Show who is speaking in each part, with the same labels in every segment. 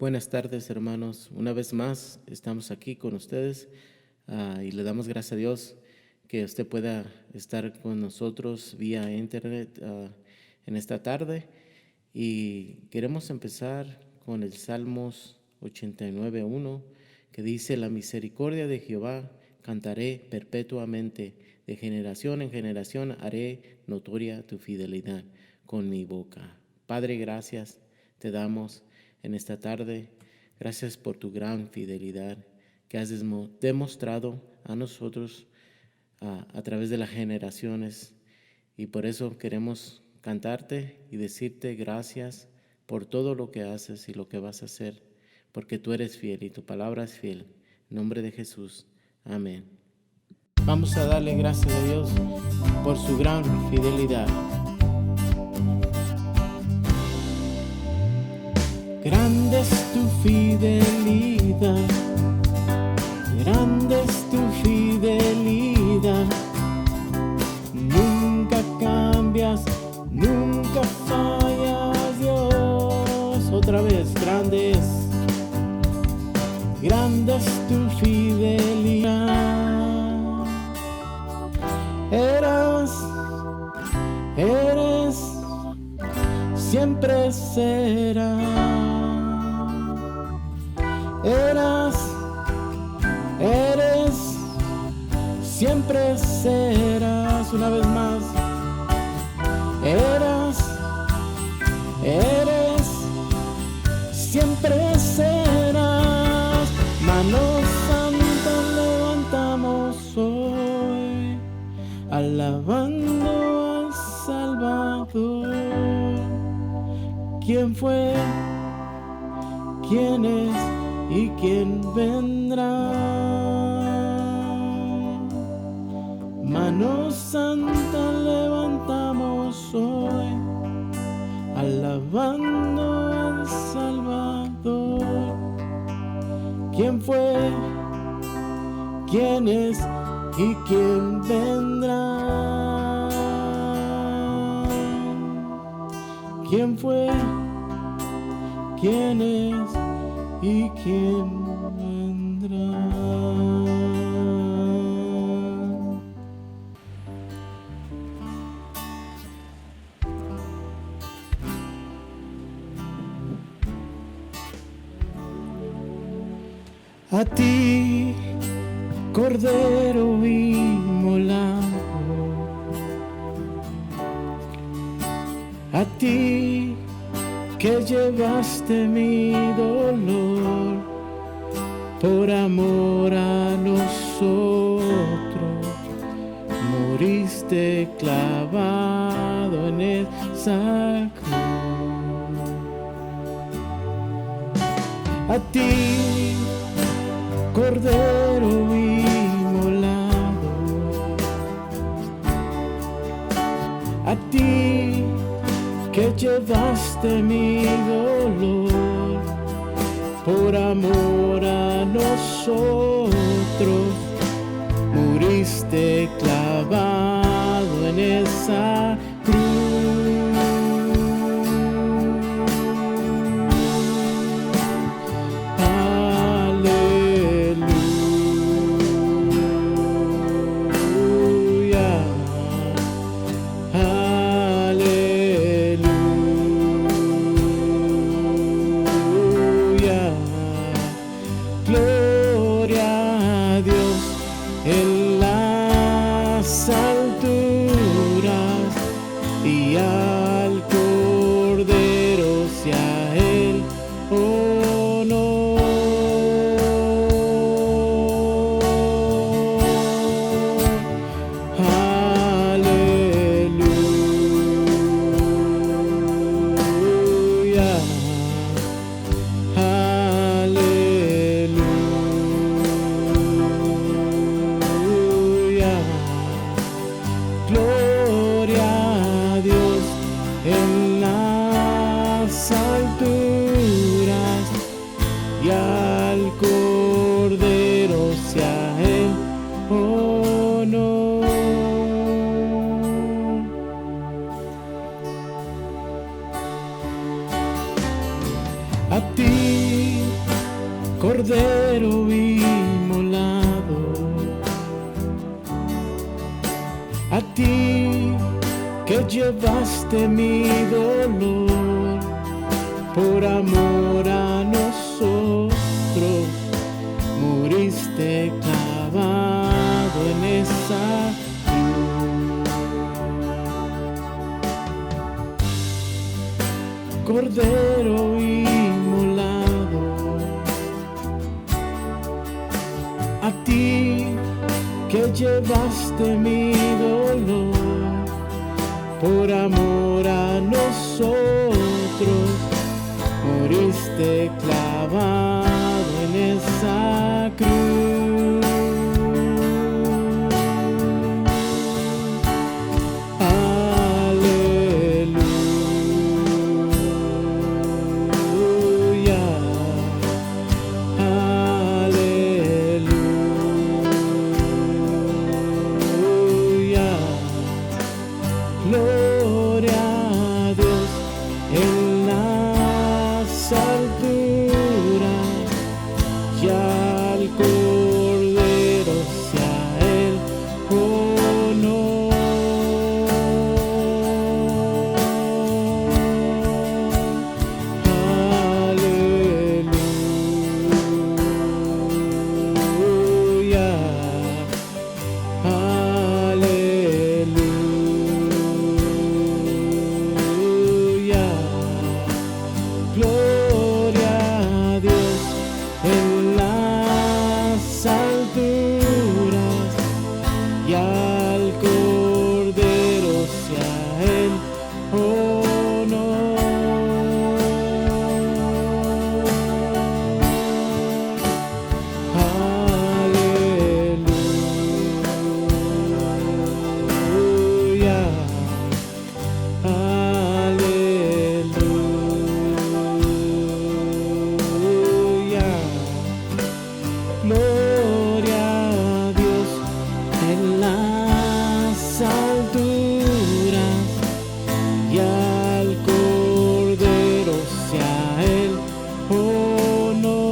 Speaker 1: Buenas tardes, hermanos. Una vez más estamos aquí con ustedes y le damos gracias a Dios que usted pueda estar con nosotros vía internet en esta tarde. Y queremos empezar con el Salmos 89:1, que dice: La misericordia de Jehová cantaré perpetuamente, de generación en generación haré notoria tu fidelidad con mi boca. Padre, gracias te damos en esta tarde. Gracias por tu gran fidelidad que has demostrado a nosotros a través de las generaciones. Y por eso queremos cantarte y decirte gracias por todo lo que haces y lo que vas a hacer, porque tú eres fiel y tu palabra es fiel. En nombre de Jesús. Amén. Vamos a darle gracias a Dios por su gran fidelidad. Grande es tu fidelidad, grande es tu fidelidad. Nunca cambias, nunca fallas, Dios. Otra vez, grande es tu fidelidad. Eres, siempre serás. Eres, siempre serás. Una vez más. Eres, siempre serás. Mano santa levantamos hoy, alabando al Salvador. ¿Quién fue? ¿Quién es? ¿Y quién vendrá? Mano santa levantamos hoy, alabando al Salvador. ¿Quién fue? ¿Quién es? ¿Y quién vendrá? ¿Quién fue? ¿Quién es? ¿Y quién vendrá? A ti, Cordero inmolado, a ti que llevaste mi dolor por amor a nosotros, moriste clavado en esa cruz. A ti, Cordero inmolado, a ti que llevaste mi dolor por amor a nosotros, moriste clavado en esa cruz. Gloria a Dios en las alturas Cordero inmolado, a ti que llevaste mi dolor por amor a nosotros, moriste clavado en esa cruz. Cordero inmolado, a ti que llevaste mi dolor por amor a nosotros, moriste clavado en esa cruz. Aleluya, aleluya, gloria a Dios en las alturas, y al Cordero sea el honor. Aleluya, aleluya, gloria a Dios en las alturas, y al Cordero sea el honor. Aleluya, aleluya, gloria a Dios en las alturas, y al Cordero sea el honor.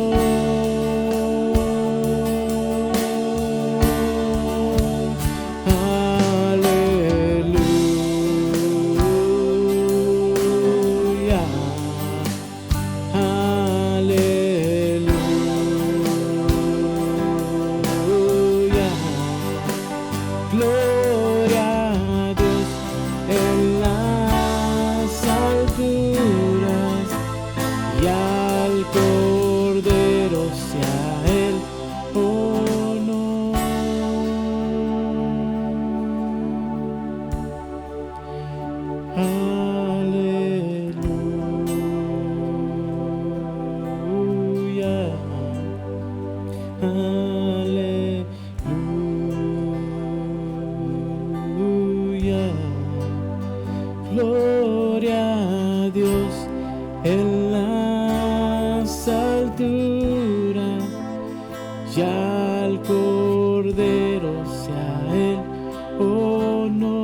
Speaker 1: Aleluya, aleluya, gloria a Dios en las alturas, y al Cordero sea el honor. Aleluya, aleluya, gloria a Dios en las alturas, y al Cordero sea el honor.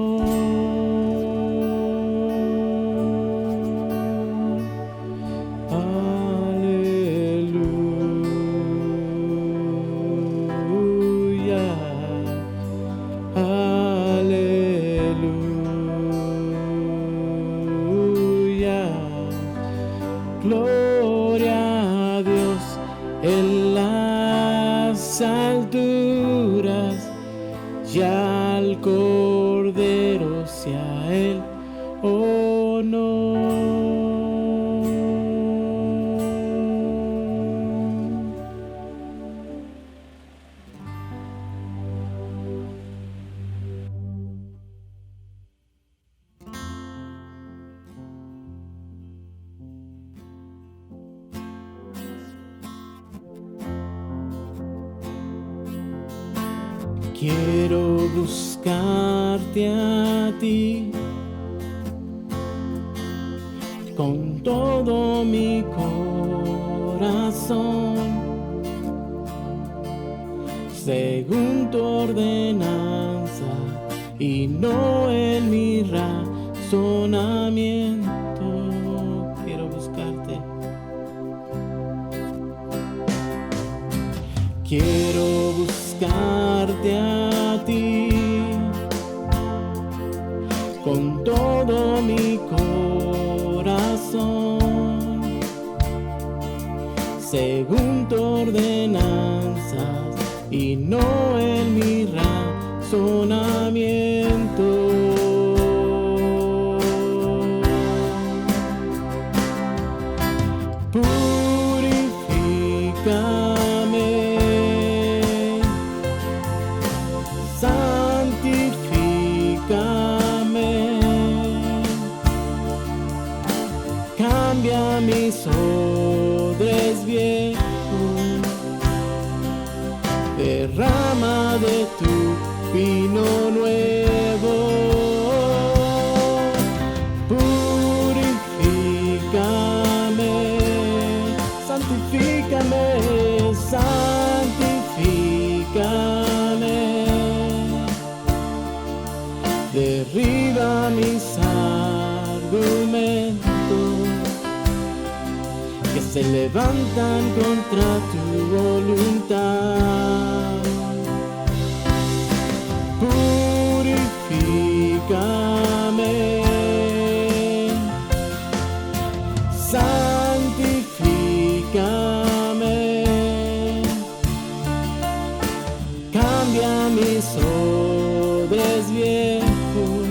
Speaker 1: Aleluya, aleluya, gloria a Dios en las alturas, y al Cordero sea el honor. Quiero buscarte a ti con todo mi corazón, según tu ordenanza y no en mi razonamiento. Quiero buscarte Quiero buscarte a ti con todo mi corazón, según tu ordenanzas y no en mi razonamiento. Purifícame, santifícame, cambia mis odres viejos, derrama de tu vino nuevo. Purifícame, santifícame, santifícame, derriba mis argumentos que se levantan contra tu voluntad. Purifícame, santifícame, cambia mis odres viejos,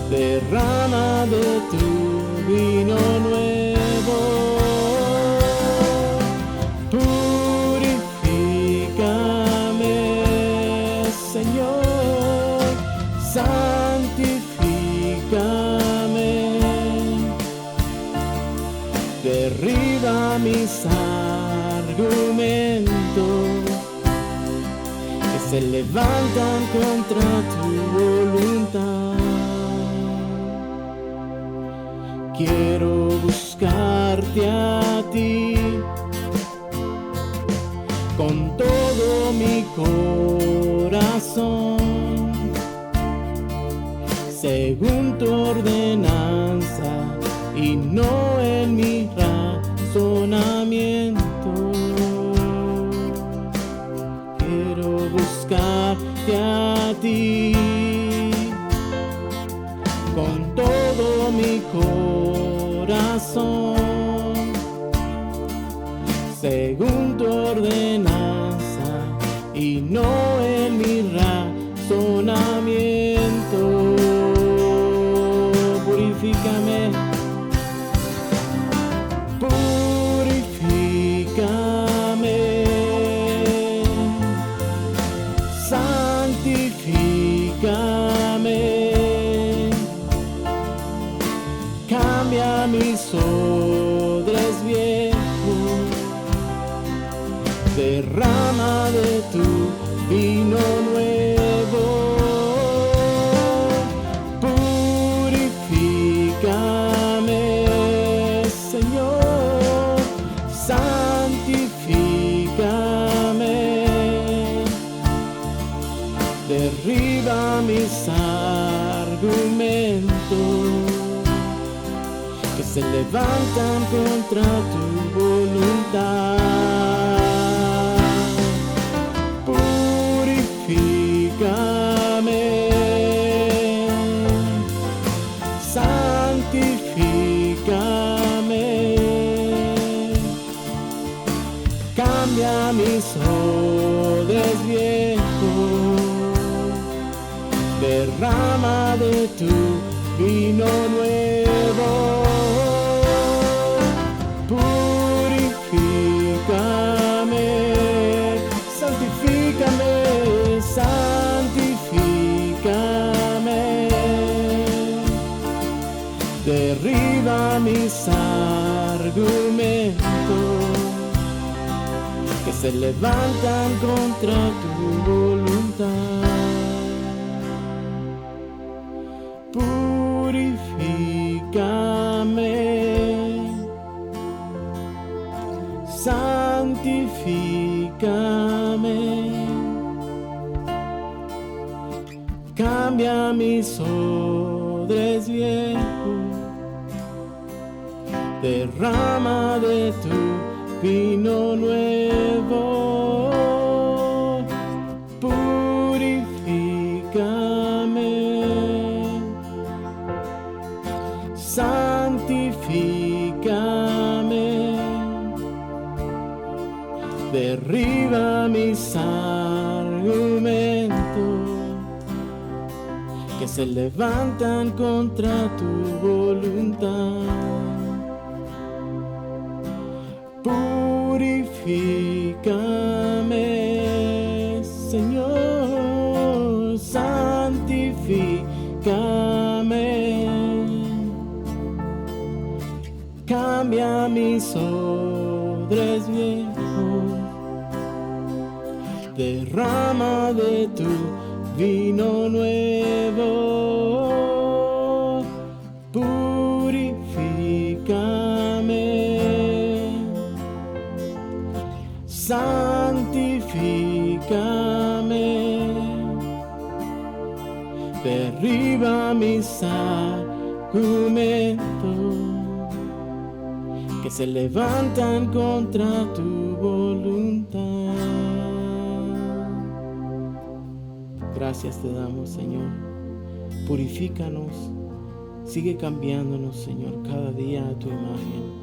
Speaker 1: derrama de tu vino nuevo. Purifícame, Señor, santifícame, derriba mis argumentos que se levantan contra tu voluntad. Quiero buscarte a ti con todo mi corazón, según tu ordenanza y no en mi razonamiento. Quiero buscarte a ti con todo mi corazón, según tu ordenanza y no en mi razonamiento. Purifícame, purifícame, santifícame, cambia mis odres viejos, derrama de tu vino nuevo. Purifícame, Señor, santifícame, derriba mis argumentos que se levantan contra tu voluntad. Purifícame, santifícame, cambia mis odres viejos, derrama de tu vino nuevo. Purifícame, santifícame, santifícame, derriba mis argumentos que se levantan contra tu voluntad. Purifícame, santifícame, cambia mis odres viejos, derrama de tu vino nuevo. derriba mis argumentos que se levantan contra tu voluntad. Purifícame, Señor, santifícame, cambia mis odres viejos, derrama de tu vino nuevo, purifícame, santifícame, derriba mis argumentos que se levantan contra tu voluntad. Gracias te damos, Señor. Purifícanos, sigue cambiándonos, Señor, cada día a tu imagen.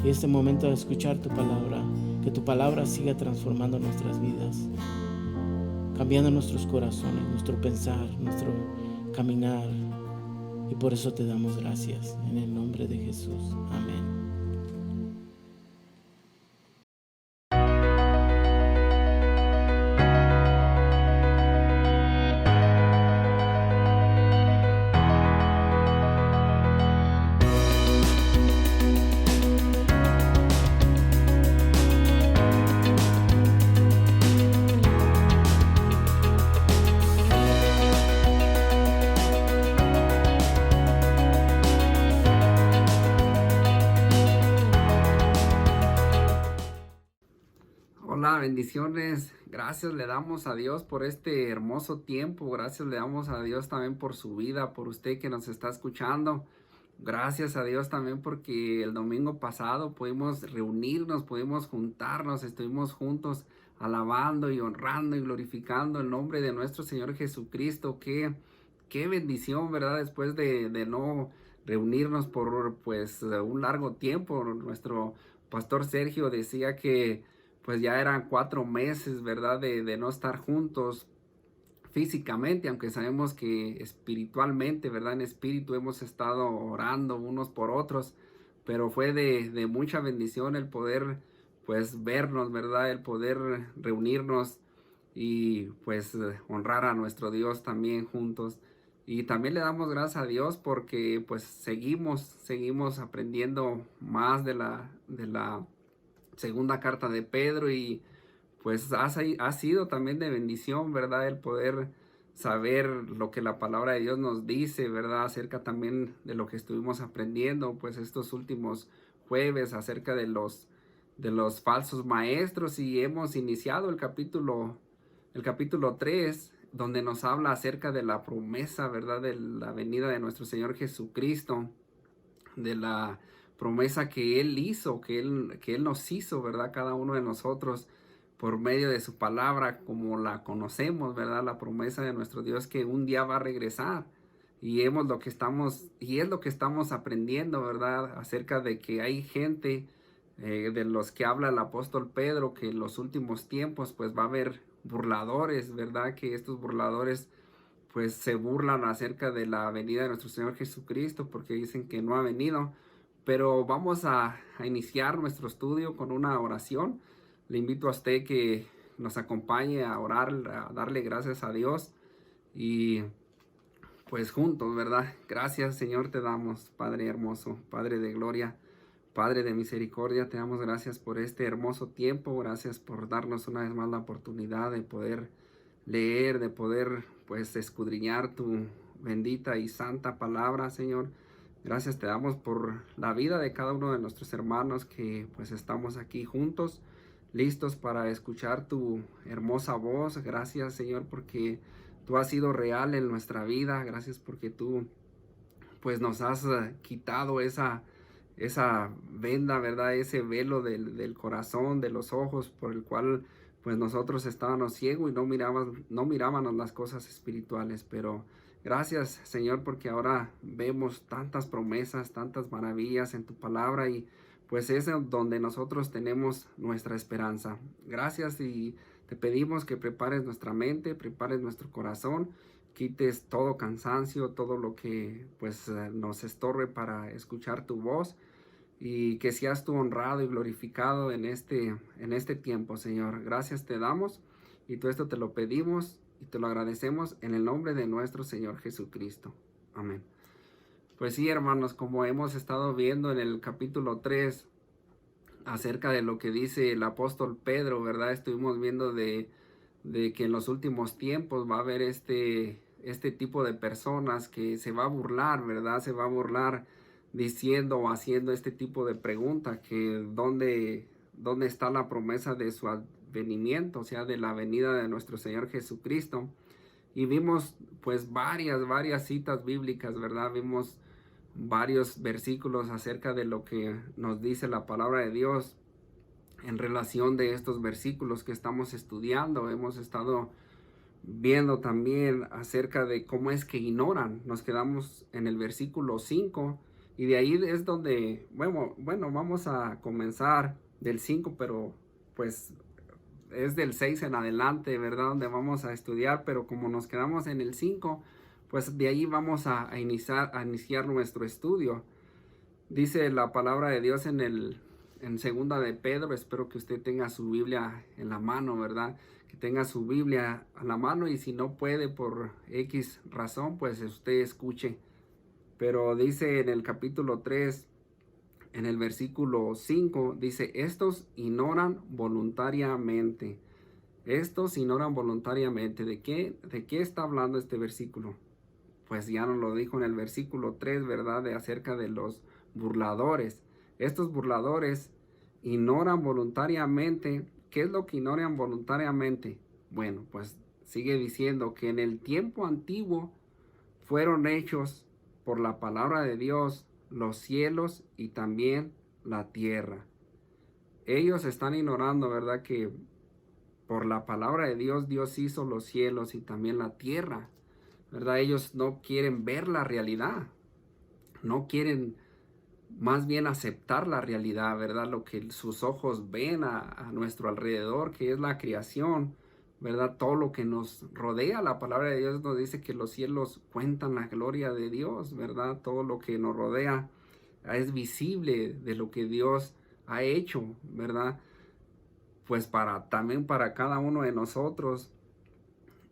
Speaker 1: Y este momento de escuchar tu palabra, que tu palabra siga transformando nuestras vidas, cambiando nuestros corazones, nuestro pensar, nuestro caminar. Y por eso te damos gracias, en el nombre de Jesús. Amén.
Speaker 2: Hola, bendiciones. Gracias le damos a Dios por este hermoso tiempo. Gracias le damos a Dios también por su vida, por usted que nos está escuchando. Gracias a Dios también porque el domingo pasado pudimos reunirnos, pudimos juntarnos, estuvimos juntos alabando y honrando y glorificando el nombre de nuestro Señor Jesucristo. Qué bendición, ¿verdad? Después de no reunirnos por pues un largo tiempo. Nuestro pastor Sergio decía que pues ya eran 4 meses, ¿verdad? De no estar juntos físicamente, aunque sabemos que espiritualmente, ¿verdad? En espíritu hemos estado orando unos por otros, pero fue de mucha bendición el poder, pues, vernos, ¿verdad? El poder reunirnos y, pues, honrar a nuestro Dios también juntos. Y también le damos gracias a Dios porque, pues, seguimos aprendiendo más de la segunda carta de Pedro y pues ha sido también de bendición, ¿verdad? El poder saber lo que la palabra de Dios nos dice, ¿verdad? Acerca también de lo que estuvimos aprendiendo, pues estos últimos jueves acerca de los falsos maestros y hemos iniciado el capítulo 3, donde nos habla acerca de la promesa, ¿verdad? De la venida de nuestro Señor Jesucristo, de la promesa que Él hizo, que Él nos hizo, ¿verdad? Cada uno de nosotros por medio de su palabra, como la conocemos, ¿verdad? La promesa de nuestro Dios que un día va a regresar. Y es lo que estamos aprendiendo, ¿verdad? Acerca de que hay gente de los que habla el apóstol Pedro, que en los últimos tiempos pues va a haber burladores, ¿verdad? Que estos burladores pues se burlan acerca de la venida de nuestro Señor Jesucristo porque dicen que no ha venido. Pero vamos a iniciar nuestro estudio con una oración. Le invito a usted que nos acompañe a orar, a darle gracias a Dios y pues juntos, ¿verdad? Gracias, Señor, te damos, Padre hermoso, Padre de gloria, Padre de misericordia, te damos gracias por este hermoso tiempo, gracias por darnos una vez más la oportunidad de poder leer, de poder pues escudriñar tu bendita y santa palabra, Señor. Gracias te damos por la vida de cada uno de nuestros hermanos que pues estamos aquí juntos, listos para escuchar tu hermosa voz. Gracias, Señor, porque tú has sido real en nuestra vida. Gracias porque tú pues nos has quitado esa venda, ¿verdad? Ese velo del corazón, de los ojos, por el cual pues nosotros estábamos ciegos y no mirábamos las cosas espirituales. Pero gracias, Señor, porque ahora vemos tantas promesas, tantas maravillas en tu palabra y pues es donde nosotros tenemos nuestra esperanza. Gracias y te pedimos que prepares nuestra mente, prepares nuestro corazón, quites todo cansancio, todo lo que pues nos estorbe para escuchar tu voz y que seas tú honrado y glorificado en este tiempo, Señor. Gracias te damos y todo esto te lo pedimos y te lo agradecemos en el nombre de nuestro Señor Jesucristo. Amén. Pues sí, hermanos, como hemos estado viendo en el capítulo 3 acerca de lo que dice el apóstol Pedro, ¿verdad? Estuvimos viendo de que en los últimos tiempos va a haber este tipo de personas que se va a burlar, ¿verdad? Se va a burlar diciendo o haciendo este tipo de pregunta, que dónde está la promesa de su advenimiento, o sea, de la venida de nuestro Señor Jesucristo. Y vimos pues varias citas bíblicas, ¿verdad? Vimos varios versículos acerca de lo que nos dice la palabra de Dios en relación de estos versículos que estamos estudiando. Hemos estado viendo también acerca de cómo es que ignoran. Nos quedamos en el versículo 5 y de ahí es donde, bueno, vamos a comenzar del 5, pero pues es del 6 en adelante, ¿verdad? Donde vamos a estudiar, pero como nos quedamos en el 5, pues de ahí vamos a iniciar nuestro estudio. Dice la palabra de Dios en segunda de Pedro, espero que usted tenga su Biblia en la mano, ¿verdad? Que tenga su Biblia a la mano y si no puede por X razón, pues usted escuche. Pero dice en el capítulo 3, en el versículo 5, dice, estos ignoran voluntariamente. Estos ignoran voluntariamente. ¿De qué está hablando este versículo? Pues ya nos lo dijo en el versículo 3, ¿verdad? De acerca de los burladores. Estos burladores ignoran voluntariamente. ¿Qué es lo que ignoran voluntariamente? Bueno, pues sigue diciendo que en el tiempo antiguo fueron hechos por la palabra de Dios los cielos y también la tierra. Ellos están ignorando, ¿verdad? Que por la palabra de Dios, Dios hizo los cielos y también la tierra, ¿verdad? Ellos no quieren ver la realidad, no quieren más bien aceptar la realidad, ¿verdad? Lo que sus ojos ven a nuestro alrededor, que es la creación, ¿verdad? Todo lo que nos rodea, la palabra de Dios nos dice que los cielos cuentan la gloria de Dios, ¿verdad? Todo lo que nos rodea es visible de lo que Dios ha hecho, ¿verdad? Pues también para cada uno de nosotros.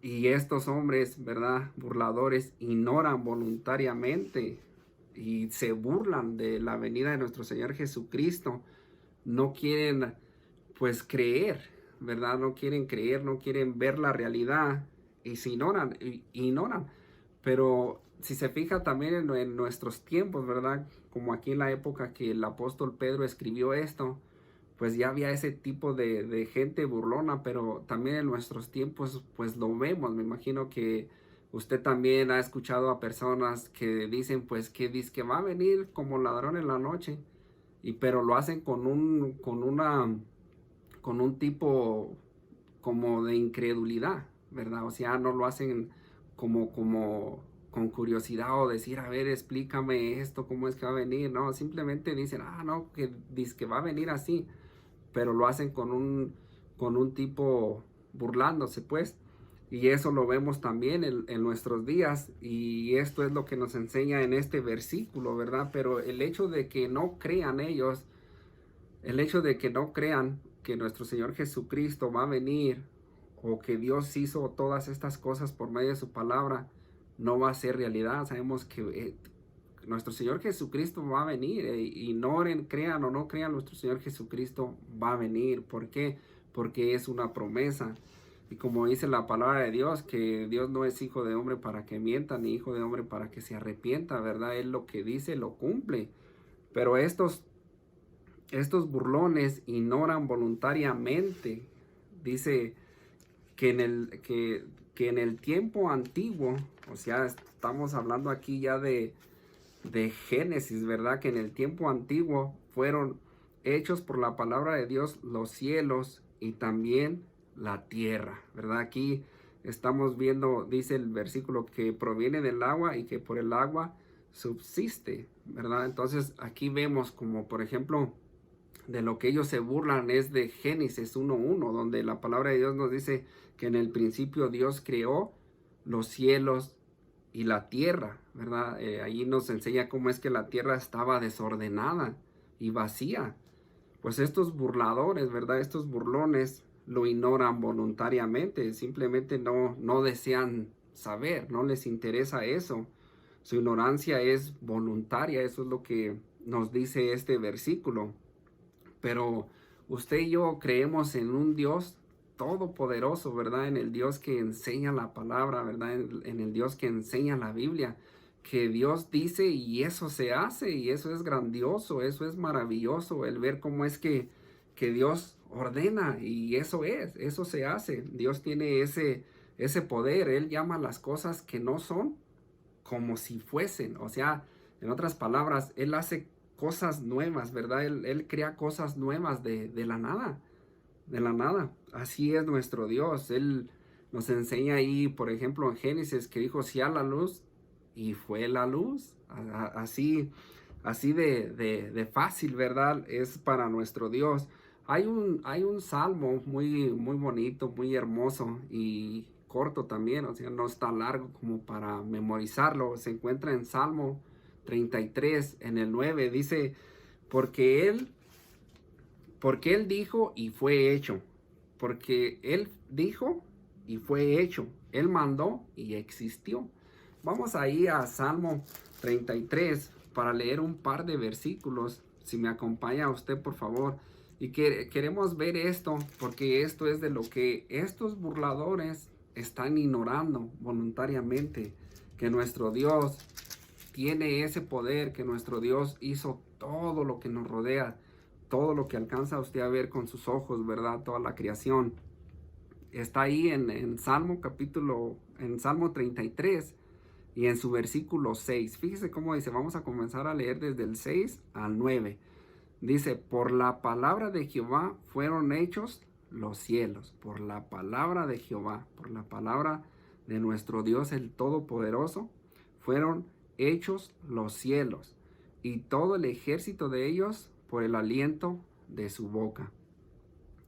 Speaker 2: Y estos hombres, ¿verdad? Burladores, ignoran voluntariamente y se burlan de la venida de nuestro Señor Jesucristo. No quieren, pues, creer, ¿verdad? No quieren creer, no quieren ver la realidad y se ignoran. Pero si se fija también en nuestros tiempos, ¿verdad? Como aquí en la época que el apóstol Pedro escribió esto, pues ya había ese tipo de gente burlona, pero también en nuestros tiempos pues lo vemos. Me imagino que usted también ha escuchado a personas que dicen pues que dice que va a venir como ladrón en la noche, pero lo hacen con un tipo como de incredulidad, ¿verdad? O sea, no lo hacen como con curiosidad o decir, a ver, explícame esto, cómo es que va a venir, no, simplemente dicen, no, que dice que va a venir así, pero lo hacen con un tipo burlándose, pues. Y eso lo vemos también en nuestros días, y esto es lo que nos enseña en este versículo, ¿verdad? Pero el hecho de que no crean ellos, el hecho de que no crean que nuestro Señor Jesucristo va a venir, o que Dios hizo todas estas cosas por medio de su palabra, no va a ser realidad. Sabemos que nuestro Señor Jesucristo va a venir. Ignoren, crean o no crean, nuestro Señor Jesucristo va a venir. ¿Por qué? Porque es una promesa. Y como dice la palabra de Dios, que Dios no es hijo de hombre para que mienta, ni hijo de hombre para que se arrepienta, ¿verdad? Él lo que dice lo cumple. Pero estos burlones ignoran voluntariamente. Dice que en el tiempo antiguo, o sea, estamos hablando aquí ya de Génesis, ¿verdad? Que en el tiempo antiguo fueron hechos por la palabra de Dios los cielos y también la tierra, ¿verdad? Aquí estamos viendo, dice el versículo, que proviene del agua y que por el agua subsiste, ¿verdad? Entonces aquí vemos como, por ejemplo, de lo que ellos se burlan es de Génesis 1:1, donde la palabra de Dios nos dice que en el principio Dios creó los cielos y la tierra, ¿verdad? Allí nos enseña cómo es que la tierra estaba desordenada y vacía. Pues estos burladores, ¿verdad? Estos burlones lo ignoran voluntariamente, simplemente no desean saber, no les interesa eso. Su ignorancia es voluntaria, eso es lo que nos dice este versículo. Pero usted y yo creemos en un Dios todopoderoso, ¿verdad? En el Dios que enseña la palabra, ¿verdad? En el Dios que enseña la Biblia, que Dios dice y eso se hace, y eso es grandioso, eso es maravilloso, el ver cómo es que Dios ordena y eso se hace. Dios tiene ese poder, Él llama las cosas que no son como si fuesen, o sea, en otras palabras, Él hace cosas nuevas, ¿verdad? Él crea cosas nuevas de la nada, de la nada. Así es nuestro Dios. Él nos enseña ahí, por ejemplo, en Génesis, que dijo, sea la luz, y fue la luz. Así de fácil, ¿verdad? Es para nuestro Dios. Hay un salmo muy bonito, muy hermoso y corto también, o sea, no está largo como para memorizarlo. Se encuentra en Salmo 33, en el 9, dice, porque él, porque él dijo y fue hecho, porque él dijo y fue hecho, él mandó y existió. Vamos ahí a Salmo 33 para leer un par de versículos, si me acompaña usted por favor. Y queremos ver esto, porque esto es de lo que estos burladores están ignorando voluntariamente, que nuestro Dios tiene ese poder, que nuestro Dios hizo todo lo que nos rodea, todo lo que alcanza usted a ver con sus ojos, ¿verdad? Toda la creación. Está ahí en Salmo 33 y en su versículo 6. Fíjese cómo dice, vamos a comenzar a leer desde el 6 al 9. Dice, por la palabra de Jehová fueron hechos los cielos, por la palabra de Jehová, por la palabra de nuestro Dios el Todopoderoso, fueron hechos los cielos, y todo el ejército de ellos por el aliento de su boca.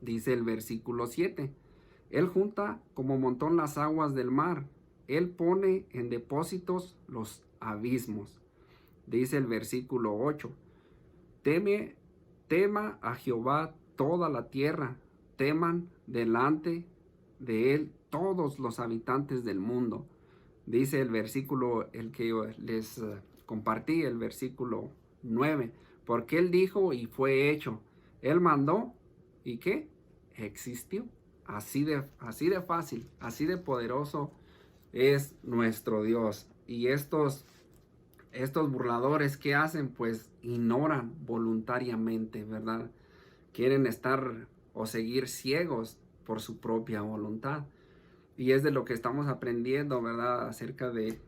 Speaker 2: Dice el versículo 7, Él junta como montón las aguas del mar, Él pone en depósitos los abismos. Dice el versículo 8, tema a Jehová toda la tierra, teman delante de él todos los habitantes del mundo. Dice el versículo, el que les compartí, el versículo 9, porque él dijo y fue hecho, él mandó y ¿qué? Existió. Así de fácil, así de poderoso es nuestro Dios. Y estos burladores, ¿qué hacen? Pues ignoran voluntariamente, ¿verdad? Quieren estar o seguir ciegos por su propia voluntad. Y es de lo que estamos aprendiendo, ¿verdad? Acerca de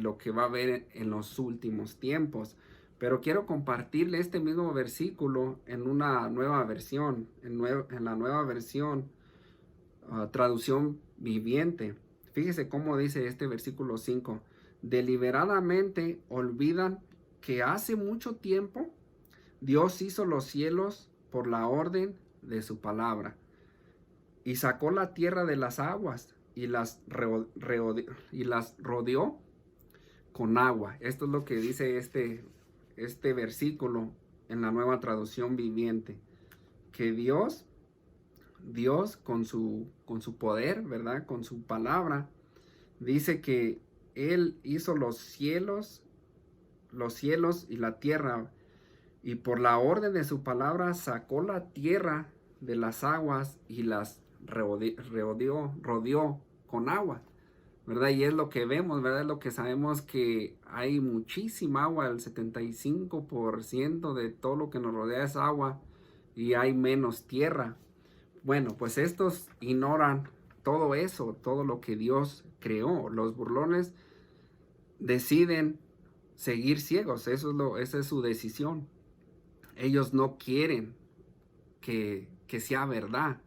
Speaker 2: lo que va a haber en los últimos tiempos. Pero quiero compartirle este mismo versículo en una nueva versión, en la nueva versión, traducción viviente. Fíjese cómo dice este versículo 5. Deliberadamente olvidan que hace mucho tiempo Dios hizo los cielos por la orden de su palabra y sacó la tierra de las aguas y las rodeó con agua. Esto es lo que dice este versículo en la nueva traducción viviente, que Dios con su poder, ¿verdad? Con su palabra, dice que Él hizo los cielos y la tierra, y por la orden de su palabra sacó la tierra de las aguas y las rodeó con agua, ¿verdad? Y es lo que vemos, ¿verdad? Es lo que sabemos, que hay muchísima agua, el 75% de todo lo que nos rodea es agua, y hay menos tierra. Bueno, pues estos ignoran todo eso, todo lo que Dios creó. Los burlones deciden seguir ciegos, esa es su decisión. Ellos no quieren que sea verdad.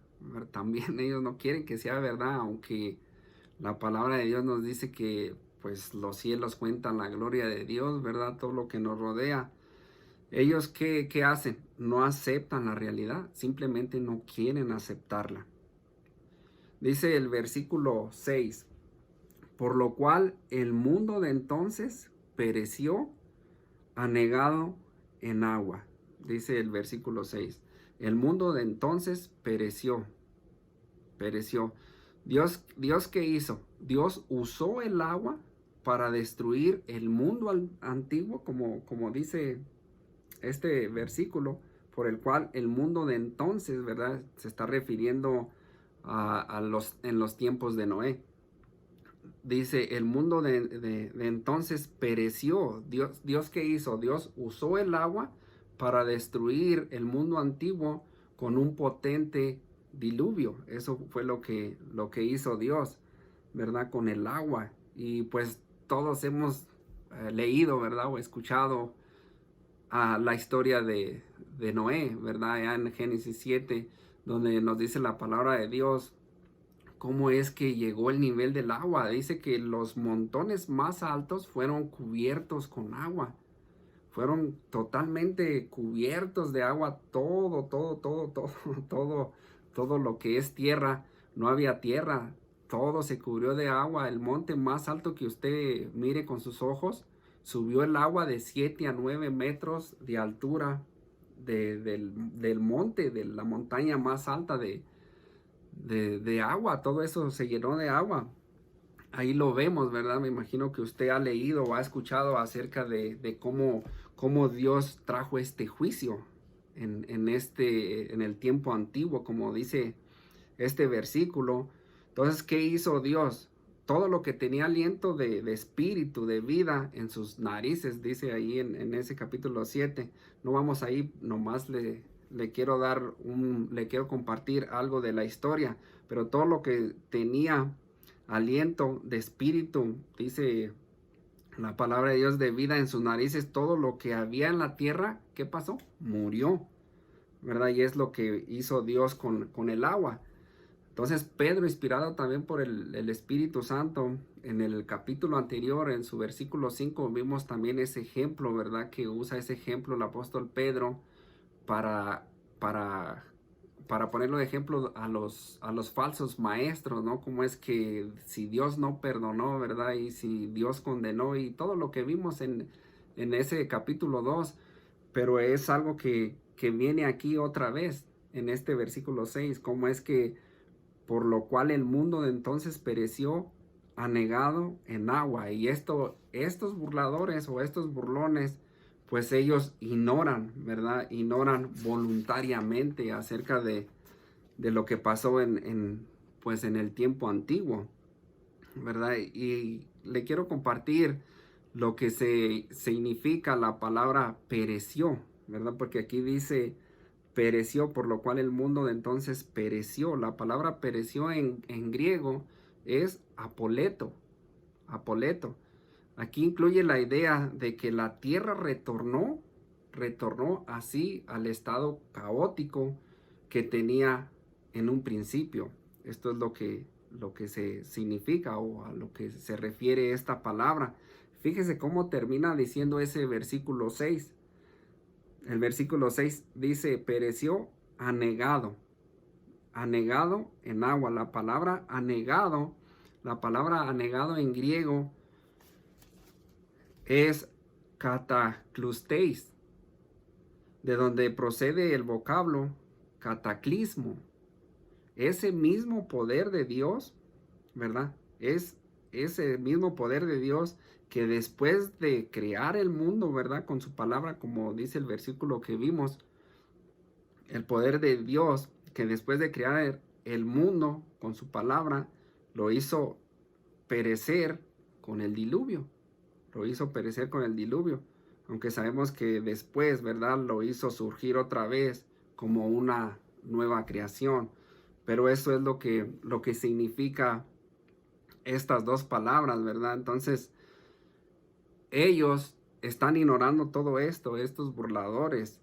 Speaker 2: También ellos no quieren que sea verdad, aunque la palabra de Dios nos dice que pues los cielos cuentan la gloria de Dios, ¿verdad? Todo lo que nos rodea. Ellos, ¿qué hacen? No aceptan la realidad, simplemente no quieren aceptarla. Dice el versículo 6, por lo cual el mundo de entonces pereció anegado en agua. Dice el versículo 6, el mundo de entonces pereció. Dios ¿qué hizo? Dios usó el agua para destruir el mundo antiguo, como dice este versículo, por el cual el mundo de entonces, ¿verdad? Se está refiriendo en los tiempos de Noé. Dice, el mundo de entonces pereció. Dios ¿qué hizo? Dios usó el agua para destruir el mundo antiguo con un potente diluvio. Eso fue lo que hizo Dios, ¿verdad? Con el agua. Y pues todos hemos leído, ¿verdad? O escuchado la historia de Noé, ¿verdad? Allá en Génesis 7, donde nos dice la palabra de Dios cómo es que llegó el nivel del agua. Dice que los montones más altos fueron cubiertos con agua. Fueron totalmente cubiertos de agua. Todo lo que es tierra. No había tierra. Todo se cubrió de agua. El monte más alto que usted mire con sus ojos, subió el agua de 7 a 9 metros de altura del monte, de la montaña más alta de agua. Todo eso se llenó de agua. Ahí lo vemos, ¿verdad? Me imagino que usted ha leído o ha escuchado acerca de cómo Dios trajo este juicio en el tiempo antiguo, como dice este versículo. Entonces, ¿qué hizo Dios? Todo lo que tenía aliento de espíritu, de vida en sus narices, dice ahí en ese capítulo 7. No vamos ahí, nomás le quiero le quiero compartir algo de la historia, pero todo lo que tenía aliento de espíritu, dice la palabra de Dios, de vida en sus narices, todo lo que había en la tierra, ¿qué pasó? Murió, ¿verdad? Y es lo que hizo Dios con el agua. Entonces Pedro, inspirado también por el Espíritu Santo, en el capítulo anterior, en su versículo 5, vimos también ese ejemplo, ¿verdad? Que usa ese ejemplo el apóstol Pedro para, para, para ponerlo de ejemplo a los falsos maestros, ¿no? Como es que si Dios no perdonó, ¿verdad? Y si Dios condenó y todo lo que vimos en ese capítulo 2, pero es algo que viene aquí otra vez en este versículo 6, como es que por lo cual el mundo de entonces pereció anegado en agua. Y estos burladores o estos burlones, pues ellos ignoran, ¿verdad? Ignoran voluntariamente acerca de lo que pasó pues en el tiempo antiguo, ¿verdad? Y le quiero compartir lo que significa la palabra pereció, ¿verdad? Porque aquí dice pereció, por lo cual el mundo de entonces pereció. La palabra pereció en griego es apoleto, apoleto. Aquí incluye la idea de que la tierra retornó así al estado caótico que tenía en un principio. Esto es lo que se significa o a lo que se refiere esta palabra. Fíjese cómo termina diciendo ese versículo 6. El versículo 6 dice, pereció anegado, anegado en agua. La palabra anegado en griego es cataclusteis, de donde procede el vocablo cataclismo. Ese mismo poder de Dios, ¿verdad? Es ese mismo poder de Dios que después de crear el mundo, ¿verdad? Con su palabra, como dice el versículo que vimos, el poder de Dios que después de crear el mundo con su palabra, lo hizo perecer con el diluvio. Lo hizo perecer con el diluvio. Aunque sabemos que después, ¿verdad? Lo hizo surgir otra vez como una nueva creación. Pero eso es lo que significa estas dos palabras, ¿verdad? Entonces, ellos están ignorando todo esto, estos burladores.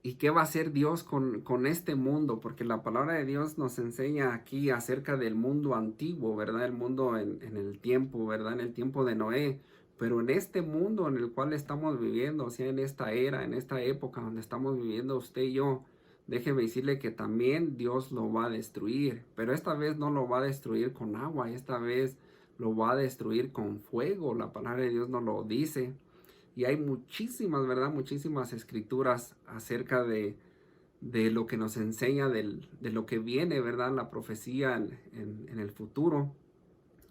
Speaker 2: ¿Y qué va a hacer Dios con este mundo? Porque la palabra de Dios nos enseña aquí acerca del mundo antiguo, ¿verdad? El mundo en el tiempo, ¿verdad? En el tiempo de Noé. Pero en este mundo en el cual estamos viviendo, o sea, en esta era, en esta época donde estamos viviendo usted y yo, déjeme decirle que también Dios lo va a destruir, pero esta vez no lo va a destruir con agua, esta vez lo va a destruir con fuego. La palabra de Dios nos lo dice. Y hay muchísimas, ¿verdad? Muchísimas escrituras acerca de lo que nos enseña de lo que viene, ¿verdad? La profecía en el futuro.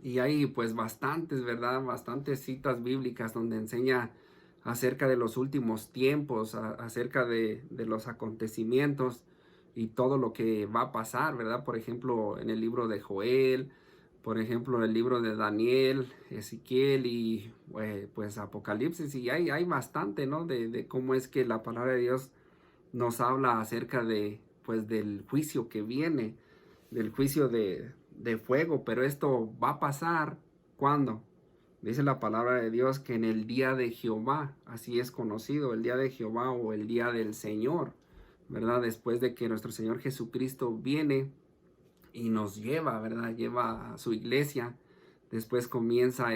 Speaker 2: Y hay pues bastantes, ¿verdad? Bastantes citas bíblicas donde enseña acerca de los últimos tiempos, acerca de los acontecimientos y todo lo que va a pasar, ¿verdad? Por ejemplo, en el libro de Joel, por ejemplo, en el libro de Daniel, Ezequiel y pues Apocalipsis. Y hay bastante, ¿no? De cómo es que la palabra de Dios nos habla acerca de, pues, del juicio que viene, del juicio de fuego, pero esto va a pasar ¿cuándo? Dice la palabra de Dios que en el día de Jehová, así es conocido, el día de Jehová o el día del Señor, ¿verdad? Después de que nuestro Señor Jesucristo viene y nos lleva, ¿verdad? Lleva a su iglesia. Después comienza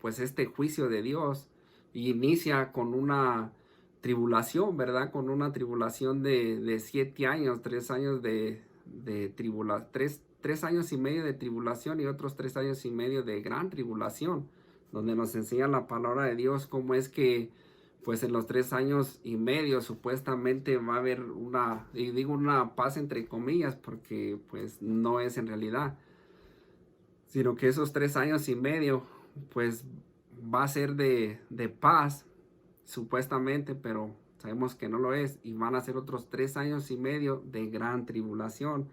Speaker 2: pues este juicio de Dios y inicia con una tribulación, ¿verdad? Con una tribulación de 7 años, 3 años de tribulación, 3 años y medio de tribulación y otros 3 años y medio de gran tribulación, donde nos enseña la palabra de Dios cómo es que pues en los 3 años y medio supuestamente va a haber una, y digo una paz entre comillas, porque pues no es en realidad, sino que esos 3 años y medio pues va a ser de paz, supuestamente, pero sabemos que no lo es, y van a ser otros 3 años y medio de gran tribulación.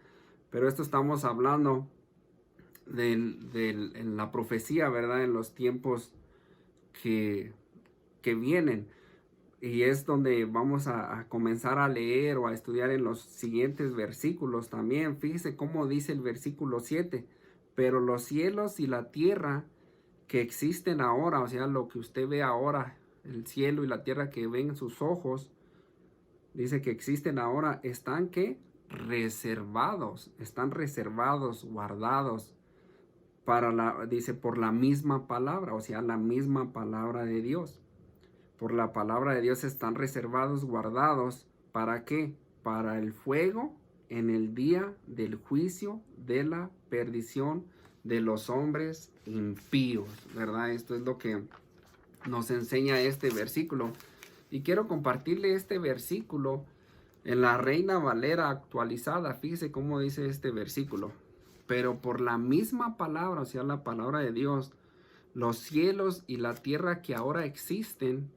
Speaker 2: Pero esto estamos hablando en la profecía, ¿verdad? En los tiempos que vienen. Y es donde vamos a comenzar a leer o a estudiar en los siguientes versículos también. Fíjese cómo dice el versículo 7. Pero los cielos y la tierra que existen ahora, o sea, lo que usted ve ahora, el cielo y la tierra que ven sus ojos, dice que existen ahora, están ¿qué? Reservados, están reservados, guardados dice, por la misma palabra, o sea, la misma palabra de Dios. Por la palabra de Dios están reservados, guardados, ¿para qué? Para el fuego en el día del juicio de la perdición de los hombres impíos, ¿verdad? Esto es lo que nos enseña este versículo. Y quiero compartirle este versículo en la Reina Valera actualizada. Fíjese cómo dice este versículo. Pero por la misma palabra, o sea, la palabra de Dios, los cielos y la tierra que ahora existen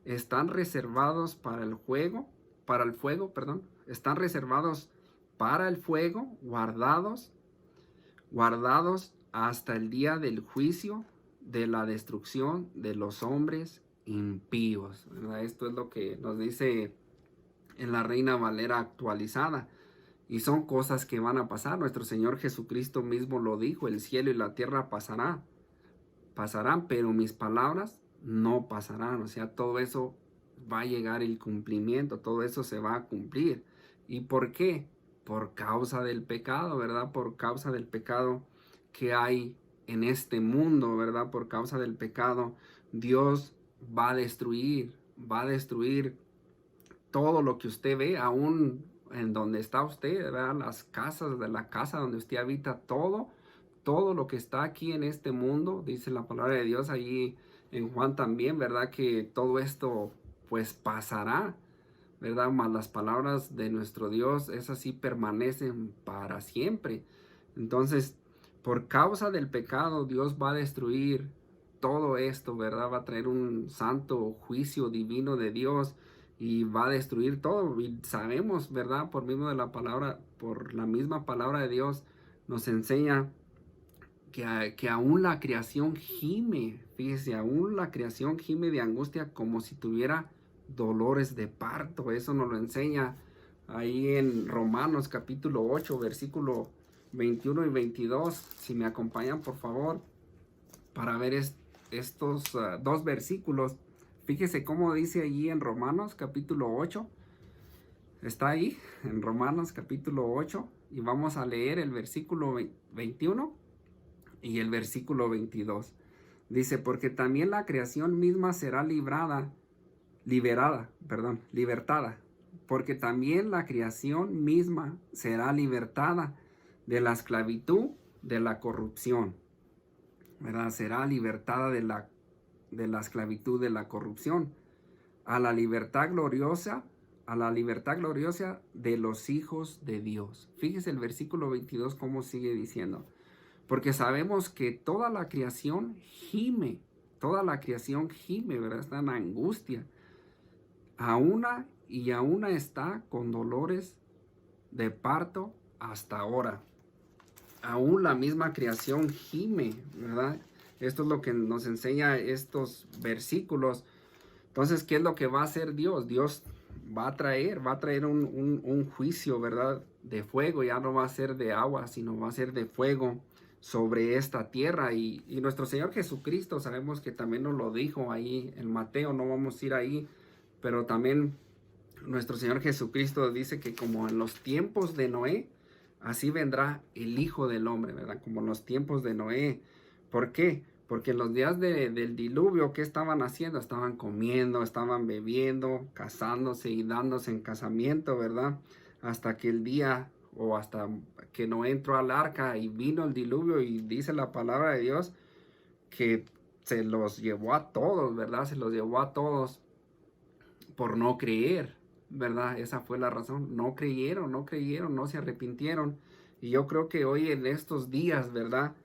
Speaker 2: están reservados para el fuego, perdón, están reservados para el fuego, guardados hasta el día del juicio, de la destrucción de los hombres impíos, ¿verdad? Esto es lo que nos dice en la Reina Valera actualizada. Y son cosas que van a pasar. Nuestro Señor Jesucristo mismo lo dijo, el cielo y la tierra pasarán, pero mis palabras no pasarán. O sea, todo eso va a llegar el cumplimiento, todo eso se va a cumplir. ¿Y por qué? Por causa del pecado, ¿verdad? Por causa del pecado que hay en este mundo, ¿verdad? Por causa del pecado, Dios va a destruir todo lo que usted ve, aún en donde está usted, ¿verdad? Las casas de la casa donde usted habita, todo lo que está aquí en este mundo, dice la palabra de Dios allí en Juan también, ¿verdad? Que todo esto pues pasará, ¿verdad? Mas las palabras de nuestro Dios, esas sí permanecen para siempre. Entonces, por causa del pecado, Dios va a destruir todo esto, ¿verdad? Va a traer un santo juicio divino de Dios y va a destruir todo. Y sabemos, ¿verdad? Por mismo de la palabra, por la misma palabra de Dios, nos enseña que aún la creación gime, fíjese, aún la creación gime de angustia como si tuviera dolores de parto. Eso nos lo enseña ahí en Romanos capítulo 8, versículo 21 y 22. Si me acompañan, por favor, para ver estos dos versículos. Fíjese cómo dice allí en Romanos capítulo 8. Está ahí en Romanos capítulo 8 y vamos a leer el versículo 21 y el versículo 22. Dice, porque también la creación misma será libertada, porque también la creación misma será libertada de la esclavitud, de la corrupción, ¿verdad? Será libertada de la esclavitud, de la corrupción, a la libertad gloriosa, de los hijos de Dios. Fíjese el versículo 22 cómo sigue diciendo. Porque sabemos que toda la creación gime, ¿verdad? Está en angustia. Aún está con dolores de parto hasta ahora. Aún la misma creación gime, ¿verdad? Esto es lo que nos enseña estos versículos. Entonces, ¿qué es lo que va a hacer Dios? Dios va a traer un juicio, ¿verdad? De fuego, ya no va a ser de agua, sino va a ser de fuego sobre esta tierra. Y nuestro Señor Jesucristo, sabemos que también nos lo dijo ahí en Mateo, no vamos a ir ahí, pero también nuestro Señor Jesucristo dice que como en los tiempos de Noé, así vendrá el Hijo del Hombre, ¿verdad? Como en los tiempos de Noé. ¿Por qué? Porque en los días del diluvio, ¿qué estaban haciendo? Estaban comiendo, estaban bebiendo, casándose y dándose en casamiento, ¿verdad? Hasta que el día, o hasta que Noé entró al arca y vino el diluvio, y dice la palabra de Dios que se los llevó a todos, ¿verdad? Se los llevó a todos por no creer, ¿verdad? Esa fue la razón. No creyeron, no se arrepintieron. Y yo creo que hoy en estos días, ¿verdad?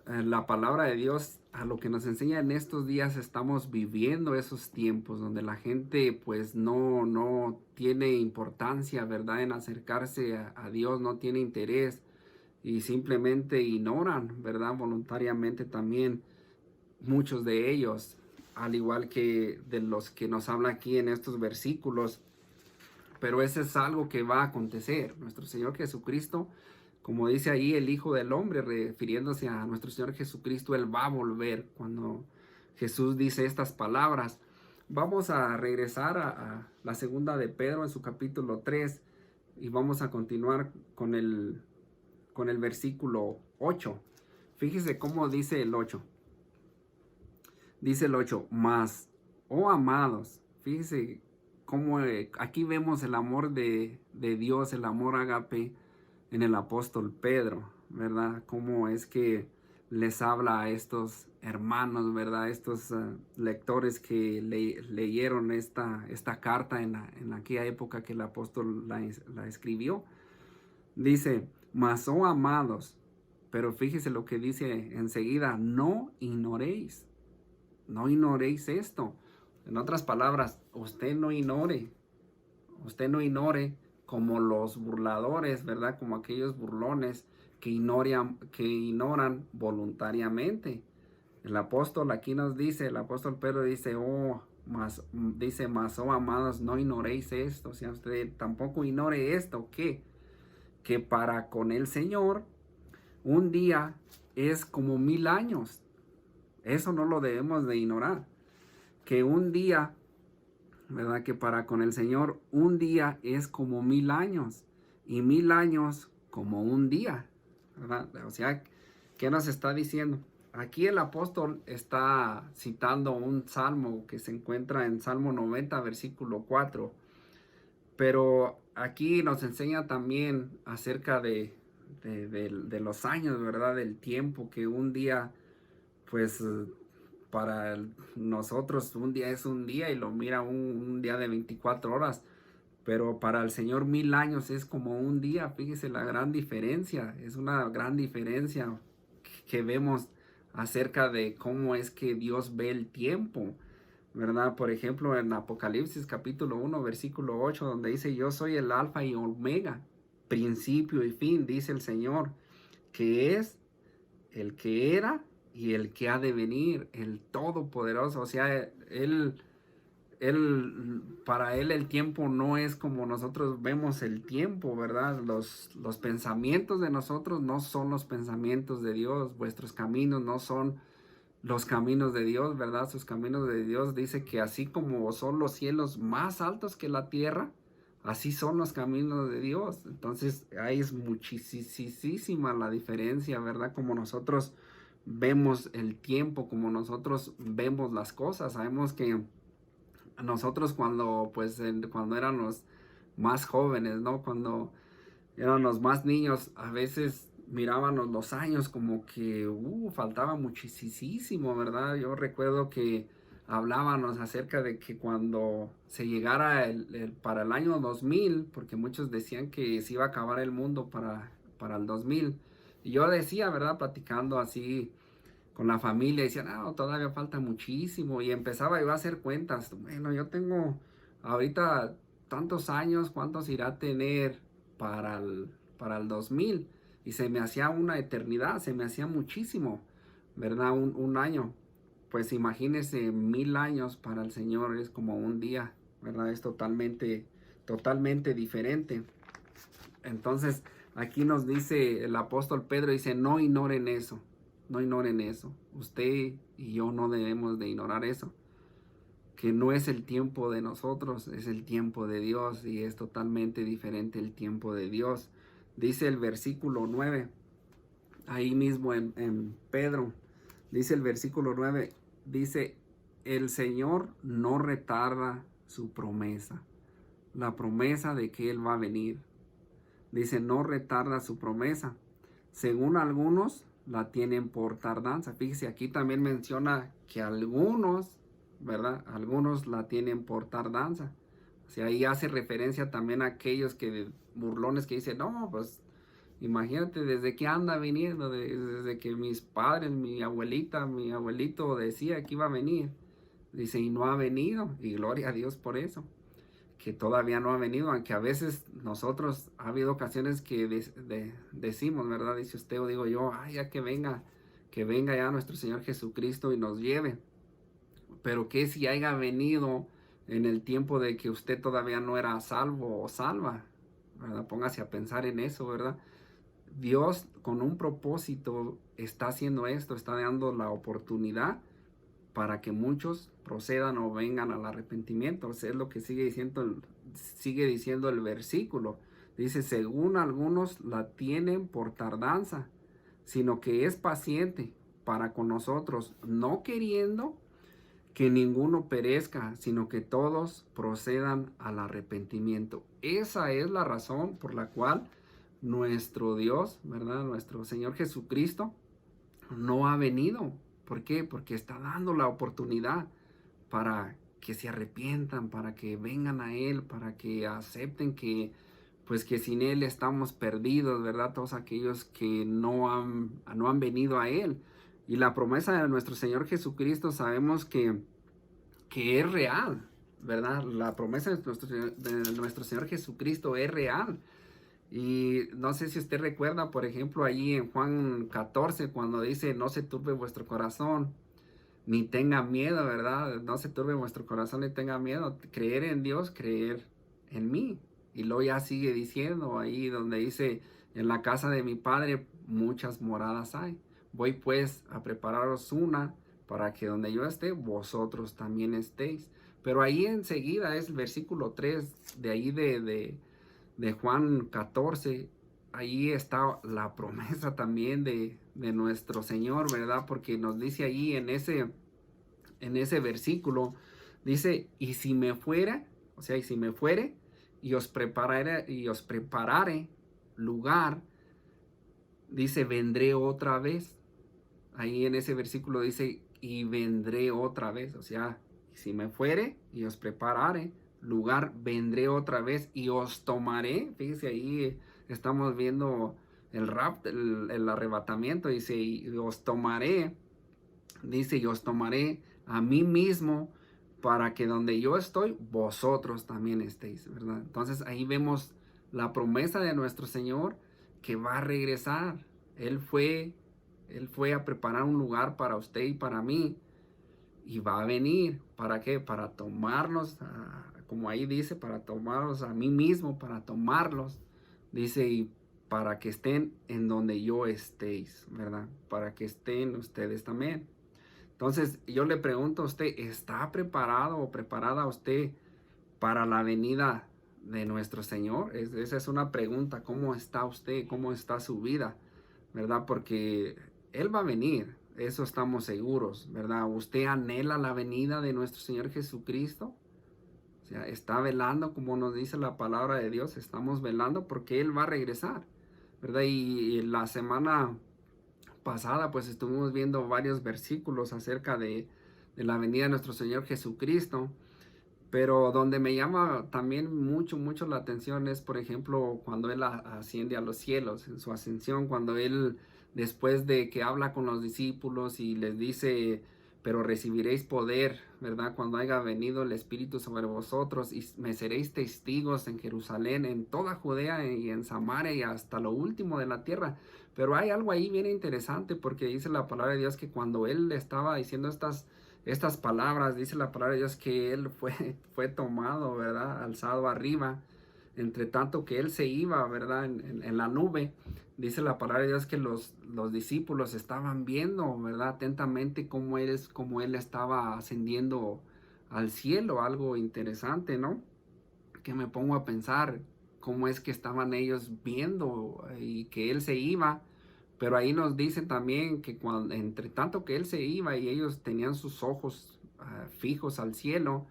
Speaker 2: La palabra de Dios, a lo que nos enseña en estos días, estamos viviendo esos tiempos donde la gente pues no tiene importancia, ¿verdad? En acercarse a Dios, no tiene interés y simplemente ignoran, ¿verdad? Voluntariamente también muchos de ellos, al igual que de los que nos habla aquí en estos versículos. Pero eso es algo que va a acontecer. Nuestro Señor Jesucristo, como dice ahí el Hijo del Hombre, refiriéndose a nuestro Señor Jesucristo, Él va a volver cuando Jesús dice estas palabras. Vamos a regresar a la segunda de Pedro en su capítulo 3 y vamos a continuar con el versículo 8. Fíjese cómo dice el 8. Dice el 8, mas, oh amados, fíjese cómo aquí vemos el amor de Dios, el amor ágape en el apóstol Pedro, ¿verdad? Cómo es que les habla a estos hermanos, ¿verdad? Estos lectores que leyeron esta carta en aquella época que el apóstol la escribió. Dice, mas oh amados, pero fíjese lo que dice enseguida, no ignoréis esto. En otras palabras, usted no ignore como los burladores, ¿verdad? Como aquellos burlones que ignoran voluntariamente. El apóstol aquí nos dice, el apóstol Pedro dice, mas, oh amados, no ignoréis esto. O sea, usted tampoco ignore esto, que para con el Señor un día es como 1000 años. Eso no lo debemos de ignorar. Que un día, ¿verdad? Que para con el Señor un día es como 1000 años. Y 1000 años como un día, ¿verdad? O sea, ¿qué nos está diciendo? Aquí el apóstol está citando un salmo que se encuentra en Salmo 90, versículo 4. Pero aquí nos enseña también acerca de los años, ¿verdad? Del tiempo, que un día, pues para nosotros un día es un día y lo mira un día de 24 horas. Pero para el Señor 1000 años es como un día. Fíjese la gran diferencia. Es una gran diferencia que vemos acerca de cómo es que Dios ve el tiempo, ¿verdad? Por ejemplo, en Apocalipsis capítulo 1, versículo 8, donde dice, yo soy el alfa y omega, principio y fin, dice el Señor, que es el que era y el que ha de venir, el Todopoderoso. O sea, para él el tiempo no es como nosotros vemos el tiempo, ¿verdad? Los pensamientos de nosotros no son los pensamientos de Dios, vuestros caminos no son los caminos de Dios, ¿verdad? Sus caminos de Dios dice que así como son los cielos más altos que la tierra, así son los caminos de Dios. Entonces ahí es muchísima la diferencia, ¿verdad? Como nosotros vemos el tiempo como nosotros vemos las cosas. Sabemos que nosotros cuando, pues, cuando éramos más jóvenes, ¿no? Cuando éramos más niños, a veces mirábamos los años como que faltaba muchísimo, ¿verdad? Yo recuerdo que hablábamos acerca de que cuando se llegara para el año 2000, porque muchos decían que se iba a acabar el mundo para el 2000, y yo decía, ¿verdad? Platicando así con la familia, decía, no, todavía falta muchísimo, y empezaba yo a hacer cuentas. Bueno, yo tengo ahorita tantos años, ¿cuántos irá a tener para el 2000? Y se me hacía una eternidad, se me hacía muchísimo, ¿verdad? Un año. Pues imagínese, 1000 años para el Señor es como un día, ¿verdad? Es totalmente diferente. Entonces, aquí nos dice el apóstol Pedro, dice, no ignoren eso, no ignoren eso. Usted y yo no debemos de ignorar eso, que no es el tiempo de nosotros, es el tiempo de Dios, y es totalmente diferente el tiempo de Dios. Dice el versículo 9, ahí mismo en Pedro, dice el versículo 9, dice, el Señor no retarda su promesa, la promesa de que Él va a venir. Dice, no retarda su promesa. Según algunos la tienen por tardanza. Fíjese, aquí también menciona que algunos, ¿verdad? Algunos la tienen por tardanza. O sea, ahí hace referencia también a aquellos que burlones que dicen, no, pues imagínate desde que anda viniendo, desde que mis padres, mi abuelita, mi abuelito decía que iba a venir. Dice, y no ha venido, y gloria a Dios por eso, que todavía no ha venido, aunque a veces nosotros, ha habido ocasiones que decimos, ¿verdad? Dice usted o digo yo, ay, ya que venga ya nuestro Señor Jesucristo y nos lleve. Pero que si haya venido en el tiempo de que usted todavía no era salvo o salva, ¿verdad? Póngase a pensar en eso, ¿verdad? Dios con un propósito está haciendo esto, está dando la oportunidad para que muchos procedan o vengan al arrepentimiento. O sea, es lo que sigue diciendo el versículo. Dice, según algunos la tienen por tardanza, sino que es paciente para con nosotros, no queriendo que ninguno perezca, sino que todos procedan al arrepentimiento. Esa es la razón por la cual nuestro Dios, ¿verdad? Nuestro Señor Jesucristo no ha venido. ¿Por qué? Porque está dando la oportunidad para que se arrepientan, para que vengan a Él, para que acepten que, pues que sin Él estamos perdidos, ¿verdad? Todos aquellos que no han venido a Él. Y la promesa de nuestro Señor Jesucristo sabemos que es real, ¿verdad? La promesa de nuestro Señor Jesucristo es real. Y no sé si usted recuerda, por ejemplo, allí en Juan 14, cuando dice, no se turbe vuestro corazón, ni tenga miedo, ¿verdad? No se turbe vuestro corazón ni tenga miedo. Creer en Dios, creer en mí. Y luego ya sigue diciendo ahí donde dice, en la casa de mi padre muchas moradas hay. Voy pues a prepararos una para que donde yo esté, vosotros también estéis. Pero ahí enseguida es el versículo 3 de ahí de Juan 14, ahí está la promesa también de nuestro Señor, ¿verdad? Porque nos dice ahí en ese versículo, dice, y si me fuera, o sea, y si me fuere, y os preparare lugar, dice, vendré otra vez. Ahí en ese versículo dice, y vendré otra vez, o sea, si me fuere y os preparare lugar, vendré otra vez y os tomaré. Fíjese, ahí estamos viendo el el arrebatamiento. Dice, y os tomaré, dice, y os tomaré a mí mismo para que donde yo estoy, vosotros también estéis, ¿verdad? Entonces ahí vemos la promesa de nuestro Señor que va a regresar. Él fue, él fue a preparar un lugar para usted y para mí. Y va a venir, ¿para qué? Para tomarnos, como ahí dice, para tomarlos a mí mismo, para tomarlos, dice, y para que estén en donde yo estéis, ¿verdad? Para que estén ustedes también. Entonces, yo le pregunto a usted, ¿está preparado o preparada usted para la venida de nuestro Señor? Esa es una pregunta, ¿cómo está usted? ¿Cómo está su vida? ¿Verdad? Porque Él va a venir. eso estamos seguros, ¿verdad? ¿Usted anhela la venida de nuestro Señor Jesucristo? O sea, está velando, como nos dice la palabra de Dios, estamos velando porque Él va a regresar, ¿verdad? Y la semana pasada, pues estuvimos viendo varios versículos acerca de la venida de nuestro Señor Jesucristo. Pero donde me llama también mucho la atención es, por ejemplo, cuando Él asciende a los cielos, en su ascensión, cuando Él, después de que habla con los discípulos y les dice, pero recibiréis poder, ¿verdad? Cuando haya venido el Espíritu sobre vosotros y me seréis testigos en Jerusalén, en toda Judea y en Samaria y hasta lo último de la tierra. Pero hay algo ahí bien interesante porque dice la palabra de Dios que cuando Él estaba diciendo estas palabras, dice la palabra de Dios que Él fue tomado, ¿verdad? Alzado arriba, entre tanto que Él se iba, ¿verdad? En la nube, dice la palabra de Dios que los discípulos estaban viendo, ¿verdad? Atentamente cómo él estaba ascendiendo al cielo, algo interesante, ¿no? Que me pongo a pensar cómo es que estaban ellos viendo y que Él se iba. Pero ahí nos dicen también que entre tanto que Él se iba y ellos tenían sus ojos fijos al cielo,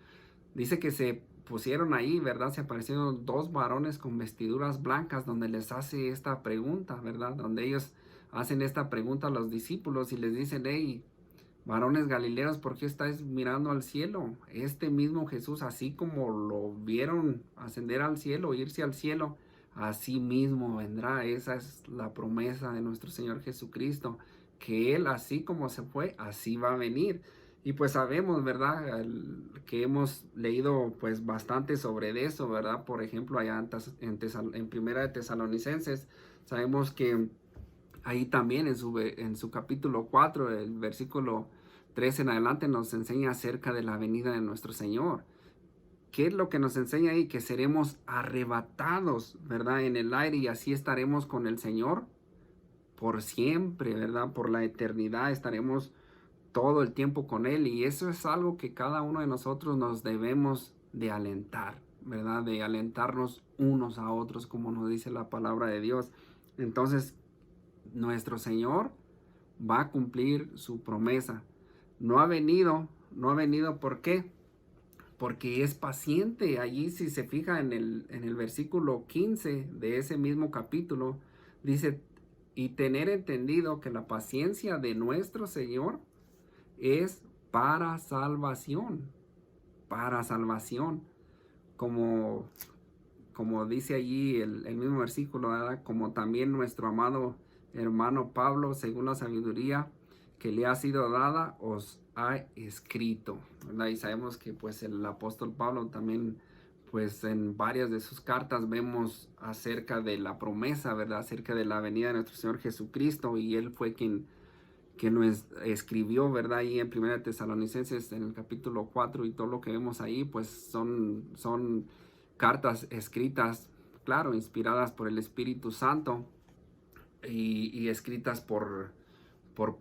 Speaker 2: dice que se pusieron ahí, ¿verdad? Se aparecieron dos varones con vestiduras blancas donde les hace esta pregunta, ¿verdad? Donde ellos hacen esta pregunta a los discípulos y les dicen, hey, varones galileos, ¿por qué estáis mirando al cielo? Este mismo Jesús, así como lo vieron ascender al cielo, irse al cielo, así mismo vendrá. Esa es la promesa de nuestro Señor Jesucristo, que Él así como se fue, así va a venir. Y pues sabemos, ¿verdad? Que hemos leído pues bastante sobre eso, ¿verdad? Por ejemplo, allá en Primera de Tesalonicenses, sabemos que ahí también en su capítulo 4, el versículo 3 en adelante, nos enseña acerca de la venida de nuestro Señor. ¿Qué es lo que nos enseña ahí? Que seremos arrebatados, ¿verdad? En el aire y así estaremos con el Señor por siempre, ¿verdad? Por la eternidad estaremos todo el tiempo con Él y eso es algo que cada uno de nosotros nos debemos de alentar, ¿verdad? De alentarnos unos a otros, como nos dice la palabra de Dios. Entonces, nuestro Señor va a cumplir su promesa. No ha venido, ¿por qué? Porque es paciente. Allí si se fija en el versículo 15 de ese mismo capítulo, dice, y tener entendido que la paciencia de nuestro Señor es para salvación, como, como dice allí el mismo versículo, ¿verdad? Como también nuestro amado hermano Pablo, según la sabiduría que le ha sido dada, os ha escrito, ¿verdad? Y sabemos que pues el apóstol Pablo también, pues en varias de sus cartas vemos acerca de la promesa, ¿verdad? Acerca de la venida de nuestro Señor Jesucristo, y él fue quien nos escribió, ¿verdad? Ahí en Primera Tesalonicenses, en el capítulo 4, y todo lo que vemos ahí, pues son cartas escritas, claro, inspiradas por el Espíritu Santo y escritas por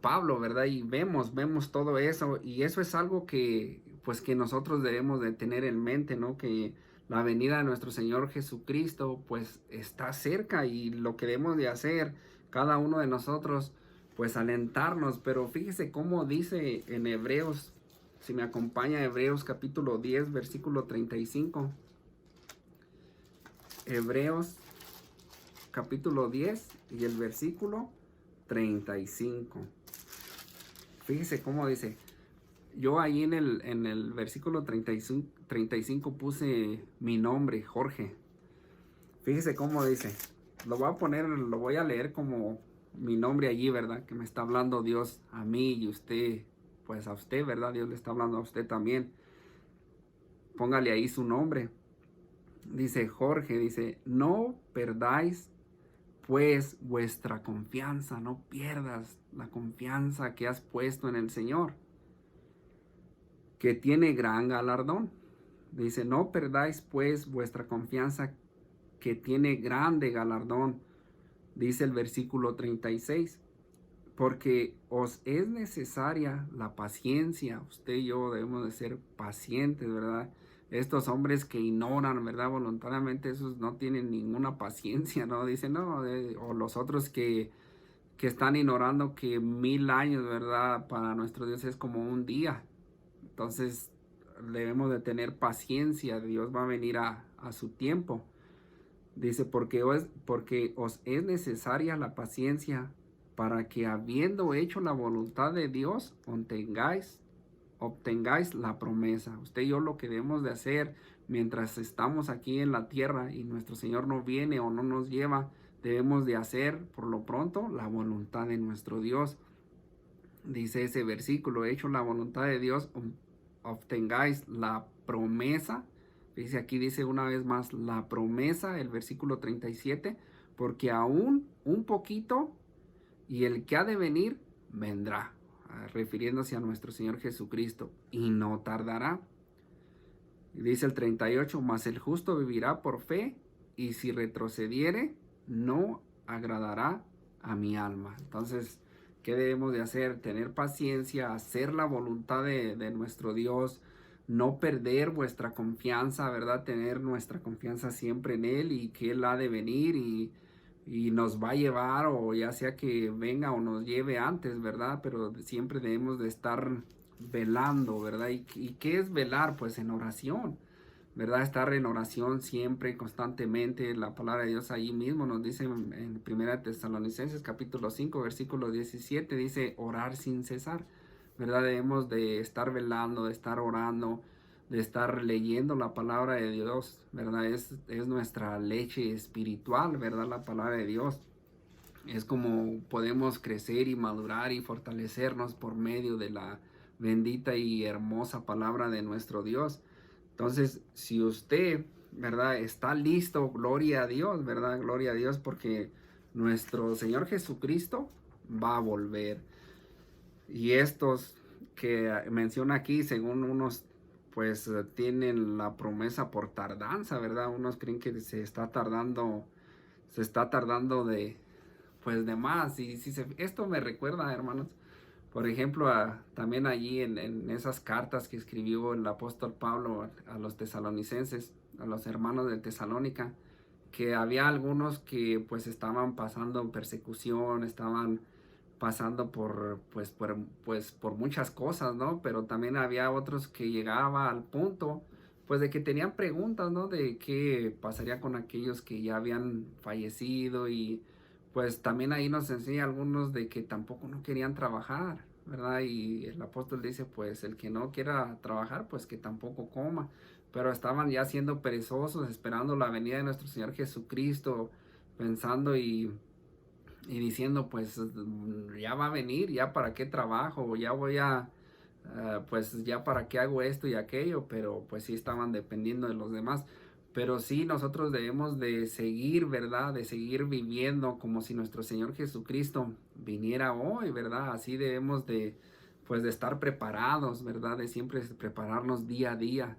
Speaker 2: Pablo, ¿verdad? Y vemos todo eso, y eso es algo que, pues, que nosotros debemos de tener en mente, ¿no? Que la venida de nuestro Señor Jesucristo, pues, está cerca, y lo que debemos de hacer, cada uno de nosotros, pues, alentarnos. Pero fíjese cómo dice en Hebreos, si me acompaña, Hebreos capítulo 10, versículo 35. Hebreos capítulo 10 y el versículo 35. Fíjese cómo dice. Yo ahí en el versículo 35 puse mi nombre, Jorge. Fíjese cómo dice. Lo voy a leer como mi nombre allí, ¿verdad? Que me está hablando Dios a mí y usted, pues a usted, ¿verdad? Dios le está hablando a usted también. Póngale ahí su nombre. Dice Jorge, dice, no perdáis pues vuestra confianza, no pierdas la confianza que has puesto en el Señor, que tiene gran galardón. Dice, no perdáis pues vuestra confianza, que tiene grande galardón. Dice el versículo 36, porque os es necesaria la paciencia. Usted y yo debemos de ser pacientes, ¿verdad? Estos hombres que ignoran, ¿verdad? Voluntariamente, esos no tienen ninguna paciencia, ¿no? Dicen, no, o los otros que que están ignorando que 1000 años, ¿verdad? Para nuestro Dios es como un día. Entonces debemos de tener paciencia, Dios va a venir a su tiempo. Dice, porque os es necesaria la paciencia para que habiendo hecho la voluntad de Dios, obtengáis la promesa. Usted y yo lo que debemos de hacer mientras estamos aquí en la tierra y nuestro Señor no viene o no nos lleva, debemos de hacer por lo pronto la voluntad de nuestro Dios. Dice ese versículo, hecho la voluntad de Dios, obtengáis la promesa. Dice aquí, dice una vez más, la promesa, el versículo 37, porque aún un poquito y el que ha de venir, vendrá, refiriéndose a nuestro Señor Jesucristo, y no tardará. Y dice el 38, mas el justo vivirá por fe, y si retrocediere, no agradará a mi alma. Entonces, ¿qué debemos de hacer? Tener paciencia, hacer la voluntad de nuestro Dios, no perder vuestra confianza, ¿verdad? Tener nuestra confianza siempre en Él y que Él ha de venir y nos va a llevar, o ya sea que venga o nos lleve antes, ¿verdad? Pero siempre debemos de estar velando, ¿verdad? ¿Y qué es velar? Pues en oración, ¿verdad? Estar en oración siempre, constantemente. La palabra de Dios ahí mismo nos dice en 1 Tesalonicenses capítulo 5, versículo 17, dice orar sin cesar, ¿verdad? Debemos de estar velando, de estar orando, de estar leyendo la palabra de Dios, ¿verdad? Es nuestra leche espiritual, ¿verdad? La palabra de Dios. Es como podemos crecer y madurar y fortalecernos por medio de la bendita y hermosa palabra de nuestro Dios. Entonces, si usted, ¿verdad? Está listo, gloria a Dios, ¿verdad? Gloria a Dios, porque nuestro Señor Jesucristo va a volver. Y estos que menciona aquí, según unos, pues tienen la promesa por tardanza, ¿verdad? Unos creen que se está tardando de, pues de más. Y si esto me recuerda, hermanos, por ejemplo, también allí en esas cartas que escribió el apóstol Pablo a los tesalonicenses, a los hermanos de Tesalónica, que había algunos que pues estaban pasando persecución, estaban pasando por muchas cosas, ¿no? Pero también había otros que llegaba al punto, pues de que tenían preguntas, ¿no? De qué pasaría con aquellos que ya habían fallecido y pues también ahí nos enseña algunos de que tampoco no querían trabajar, ¿verdad? Y el apóstol dice, pues el que no quiera trabajar, pues que tampoco coma. Pero estaban ya siendo perezosos, esperando la venida de nuestro Señor Jesucristo, pensando y diciendo, pues ya va a venir, ya para qué trabajo, ya voy pues ya para qué hago esto y aquello, pero pues sí estaban dependiendo de los demás. Pero sí, nosotros debemos de seguir, ¿verdad? De seguir viviendo como si nuestro Señor Jesucristo viniera hoy, ¿verdad? Así debemos de, pues de estar preparados, ¿verdad? De siempre prepararnos día a día,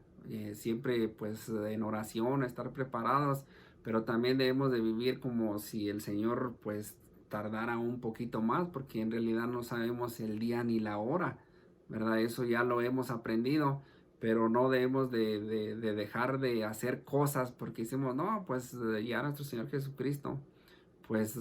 Speaker 2: siempre pues en oración, estar preparados, pero también debemos de vivir como si el Señor pues tardara un poquito más, porque en realidad no sabemos el día ni la hora, ¿verdad? Eso ya lo hemos aprendido, pero no debemos de dejar de hacer cosas porque decimos, no, pues ya nuestro Señor Jesucristo, pues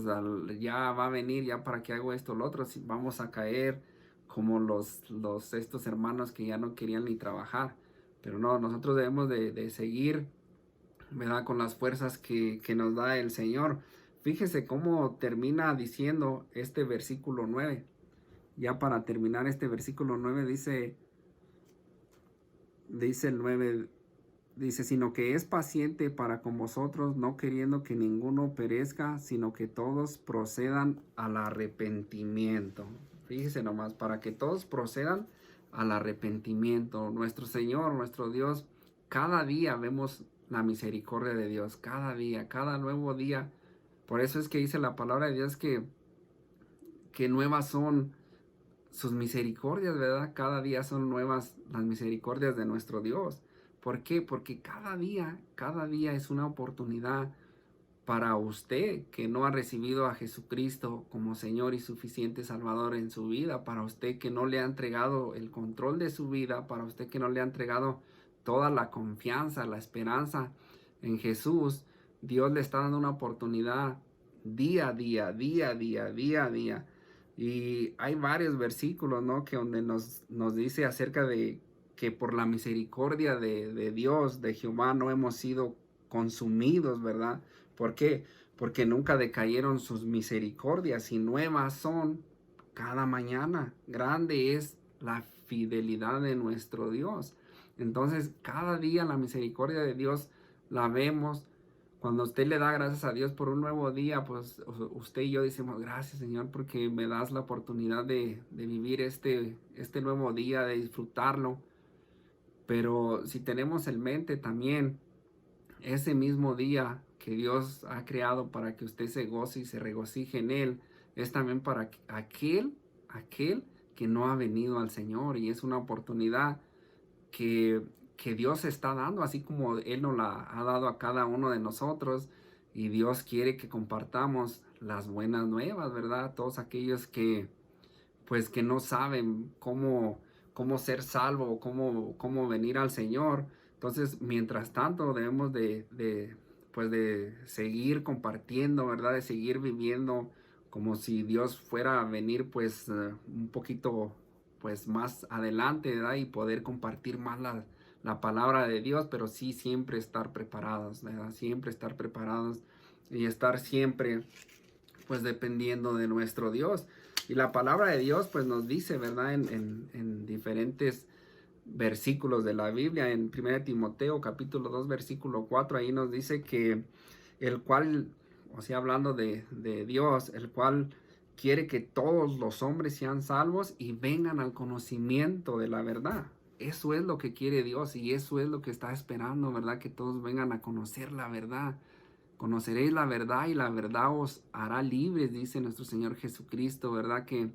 Speaker 2: ya va a venir, ya para qué hago esto, lo otro, si vamos a caer como estos hermanos que ya no querían ni trabajar, pero no, nosotros debemos de seguir, ¿verdad? Con las fuerzas que nos da el Señor. Fíjese cómo termina diciendo este versículo 9. Ya para terminar este versículo 9 dice el 9, dice, sino que es paciente para con vosotros, no queriendo que ninguno perezca, sino que todos procedan al arrepentimiento. Fíjese nomás, para que todos procedan al arrepentimiento. Nuestro Señor, nuestro Dios, cada día vemos la misericordia de Dios, cada día, cada nuevo día. Por eso es que dice la palabra de Dios que nuevas son sus misericordias, ¿verdad? Cada día son nuevas las misericordias de nuestro Dios. ¿Por qué? Porque cada día es una oportunidad para usted que no ha recibido a Jesucristo como Señor y suficiente Salvador en su vida, para usted que no le ha entregado el control de su vida, para usted que no le ha entregado toda la confianza, la esperanza en Jesús. Dios le está dando una oportunidad día a día, día a día, día a día. Y hay varios versículos, ¿no? Que donde nos dice acerca de que por la misericordia de Dios, de Jehová, no hemos sido consumidos, ¿verdad? ¿Por qué? Porque nunca decayeron sus misericordias y nuevas son cada mañana. Grande es la fidelidad de nuestro Dios. Entonces, cada día la misericordia de Dios la vemos. Cuando usted le da gracias a Dios por un nuevo día, pues usted y yo decimos, gracias Señor porque me das la oportunidad de vivir este nuevo día, de disfrutarlo. Pero si tenemos en mente también ese mismo día que Dios ha creado para que usted se goce y se regocije en él, es también para aquel que no ha venido al Señor, y es una oportunidad que, que Dios está dando, así como Él nos la ha dado a cada uno de nosotros, y Dios quiere que compartamos las buenas nuevas, ¿verdad? Todos aquellos que pues que no saben cómo ser salvo o cómo venir al Señor. Entonces, mientras tanto, debemos pues de seguir compartiendo, ¿verdad? De seguir viviendo como si Dios fuera a venir, pues, un poquito, pues, más adelante, ¿verdad? Y poder compartir más la palabra de Dios, pero sí siempre estar preparados, ¿verdad? Siempre estar preparados y estar siempre, pues, dependiendo de nuestro Dios. Y la palabra de Dios pues nos dice, ¿verdad? En diferentes versículos de la Biblia, en 1 Timoteo capítulo 2 versículo 4, ahí nos dice que el cual, o sea, hablando de Dios, el cual quiere que todos los hombres sean salvos y vengan al conocimiento de la verdad. Eso es lo que quiere Dios y eso es lo que está esperando, ¿verdad? Que todos vengan a conocer la verdad. Conoceréis la verdad y la verdad os hará libres, dice nuestro Señor Jesucristo, ¿verdad? Que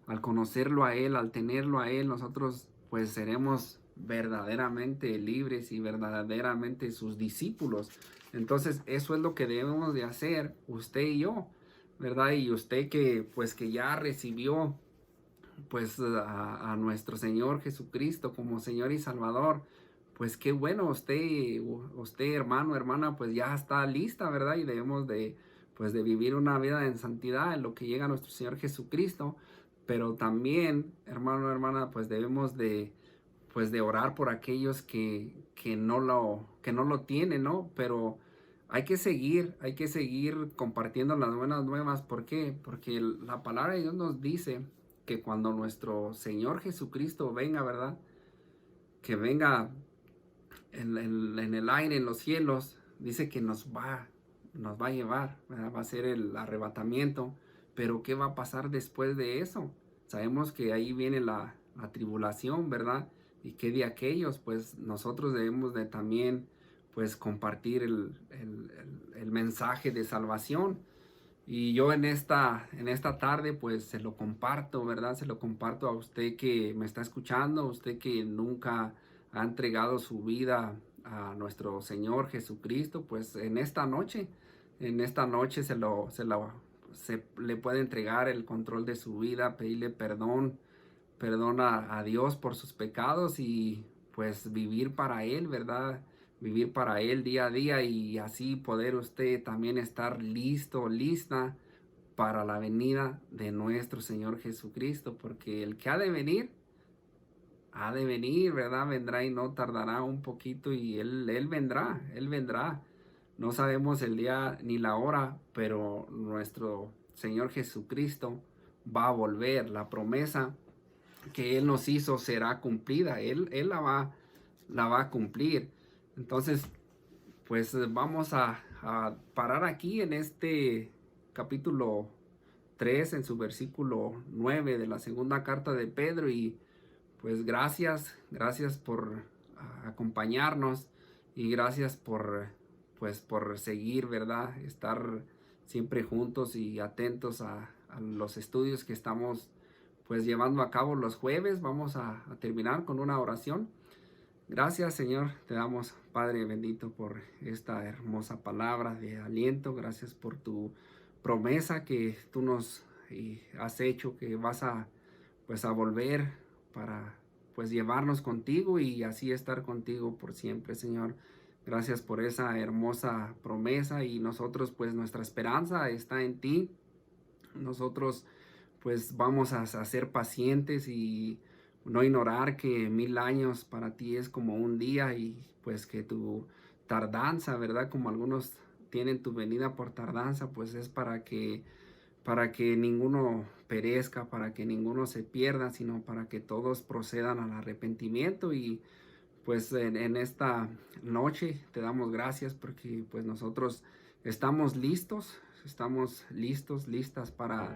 Speaker 2: al conocerlo a Él, al tenerlo a Él, nosotros pues seremos verdaderamente libres y verdaderamente sus discípulos. Entonces eso es lo que debemos de hacer usted y yo, ¿verdad? Y usted que pues que ya recibió pues a nuestro Señor Jesucristo como Señor y Salvador, pues qué bueno, usted hermano, hermana, pues ya está lista, ¿verdad? Y debemos de, pues de vivir una vida en santidad en lo que llega a nuestro Señor Jesucristo, pero también, hermano, hermana, pues debemos de, pues de orar por aquellos que no lo tienen, ¿no? Pero hay que seguir compartiendo las buenas nuevas. ¿Por qué? Porque la palabra de Dios nos dice que cuando nuestro Señor Jesucristo venga, ¿verdad? Que venga en el aire, en los cielos, dice que nos va a llevar, ¿verdad? Va a ser el arrebatamiento. Pero ¿qué va a pasar después de eso? Sabemos que ahí viene la tribulación, ¿verdad? Y que de aquellos, pues nosotros debemos de también, pues compartir el mensaje de salvación. Y yo en esta tarde pues se lo comparto, ¿verdad? Se lo comparto a usted que me está escuchando, a usted que nunca ha entregado su vida a nuestro Señor Jesucristo, pues en esta noche se le puede entregar el control de su vida, pedirle perdón a Dios por sus pecados y pues vivir para Él, ¿verdad? Vivir para Él día a día y así poder usted también estar listo, lista para la venida de nuestro Señor Jesucristo, porque el que ha de venir, ¿verdad? Vendrá y no tardará un poquito y Él vendrá, Él vendrá. No sabemos el día ni la hora, pero nuestro Señor Jesucristo va a volver. La promesa que Él nos hizo será cumplida. Él la va a cumplir. Entonces, pues vamos a parar aquí en este capítulo 3, en su versículo 9 de la segunda carta de Pedro. Y pues gracias por acompañarnos y gracias pues por seguir, ¿verdad? Estar siempre juntos y atentos a los estudios que estamos pues llevando a cabo los jueves. Vamos a terminar con una oración. Gracias, Señor, te damos, Padre bendito, por esta hermosa palabra de aliento. Gracias por tu promesa que tú nos has hecho, que vas pues a volver para pues llevarnos contigo y así estar contigo por siempre, Señor. Gracias por esa hermosa promesa y nosotros pues nuestra esperanza está en ti. Nosotros pues vamos a ser pacientes y no ignorar que 1000 años para ti es como un día y pues que tu tardanza, ¿verdad? Como algunos tienen tu venida por tardanza, pues es para que ninguno perezca, para que ninguno se pierda, sino para que todos procedan al arrepentimiento. Y pues en esta noche te damos gracias porque pues nosotros estamos listos, listas para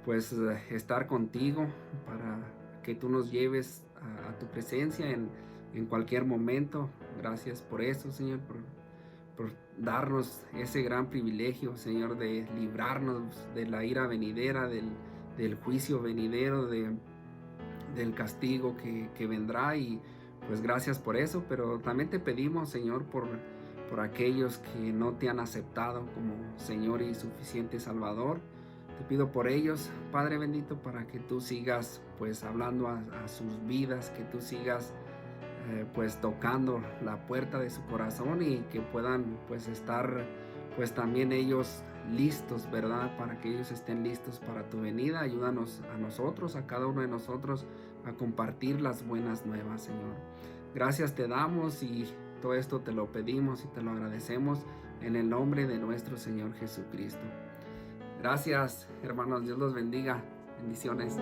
Speaker 2: pues estar contigo, para que tú nos lleves a tu presencia en cualquier momento. Gracias por eso, Señor, por darnos ese gran privilegio, Señor, de librarnos de la ira venidera, del juicio venidero, del castigo que vendrá. Y pues gracias por eso, pero también te pedimos, Señor, por aquellos que no te han aceptado como Señor y suficiente Salvador. Te pido por ellos, Padre bendito, para que tú sigas pues hablando a sus vidas, que tú sigas pues tocando la puerta de su corazón y que puedan pues estar pues también ellos listos, ¿verdad? Para que ellos estén listos para tu venida. Ayúdanos a nosotros, a cada uno de nosotros, a compartir las buenas nuevas, Señor. Gracias te damos y todo esto te lo pedimos y te lo agradecemos en el nombre de nuestro Señor Jesucristo. Gracias, hermanos. Dios los bendiga. Bendiciones.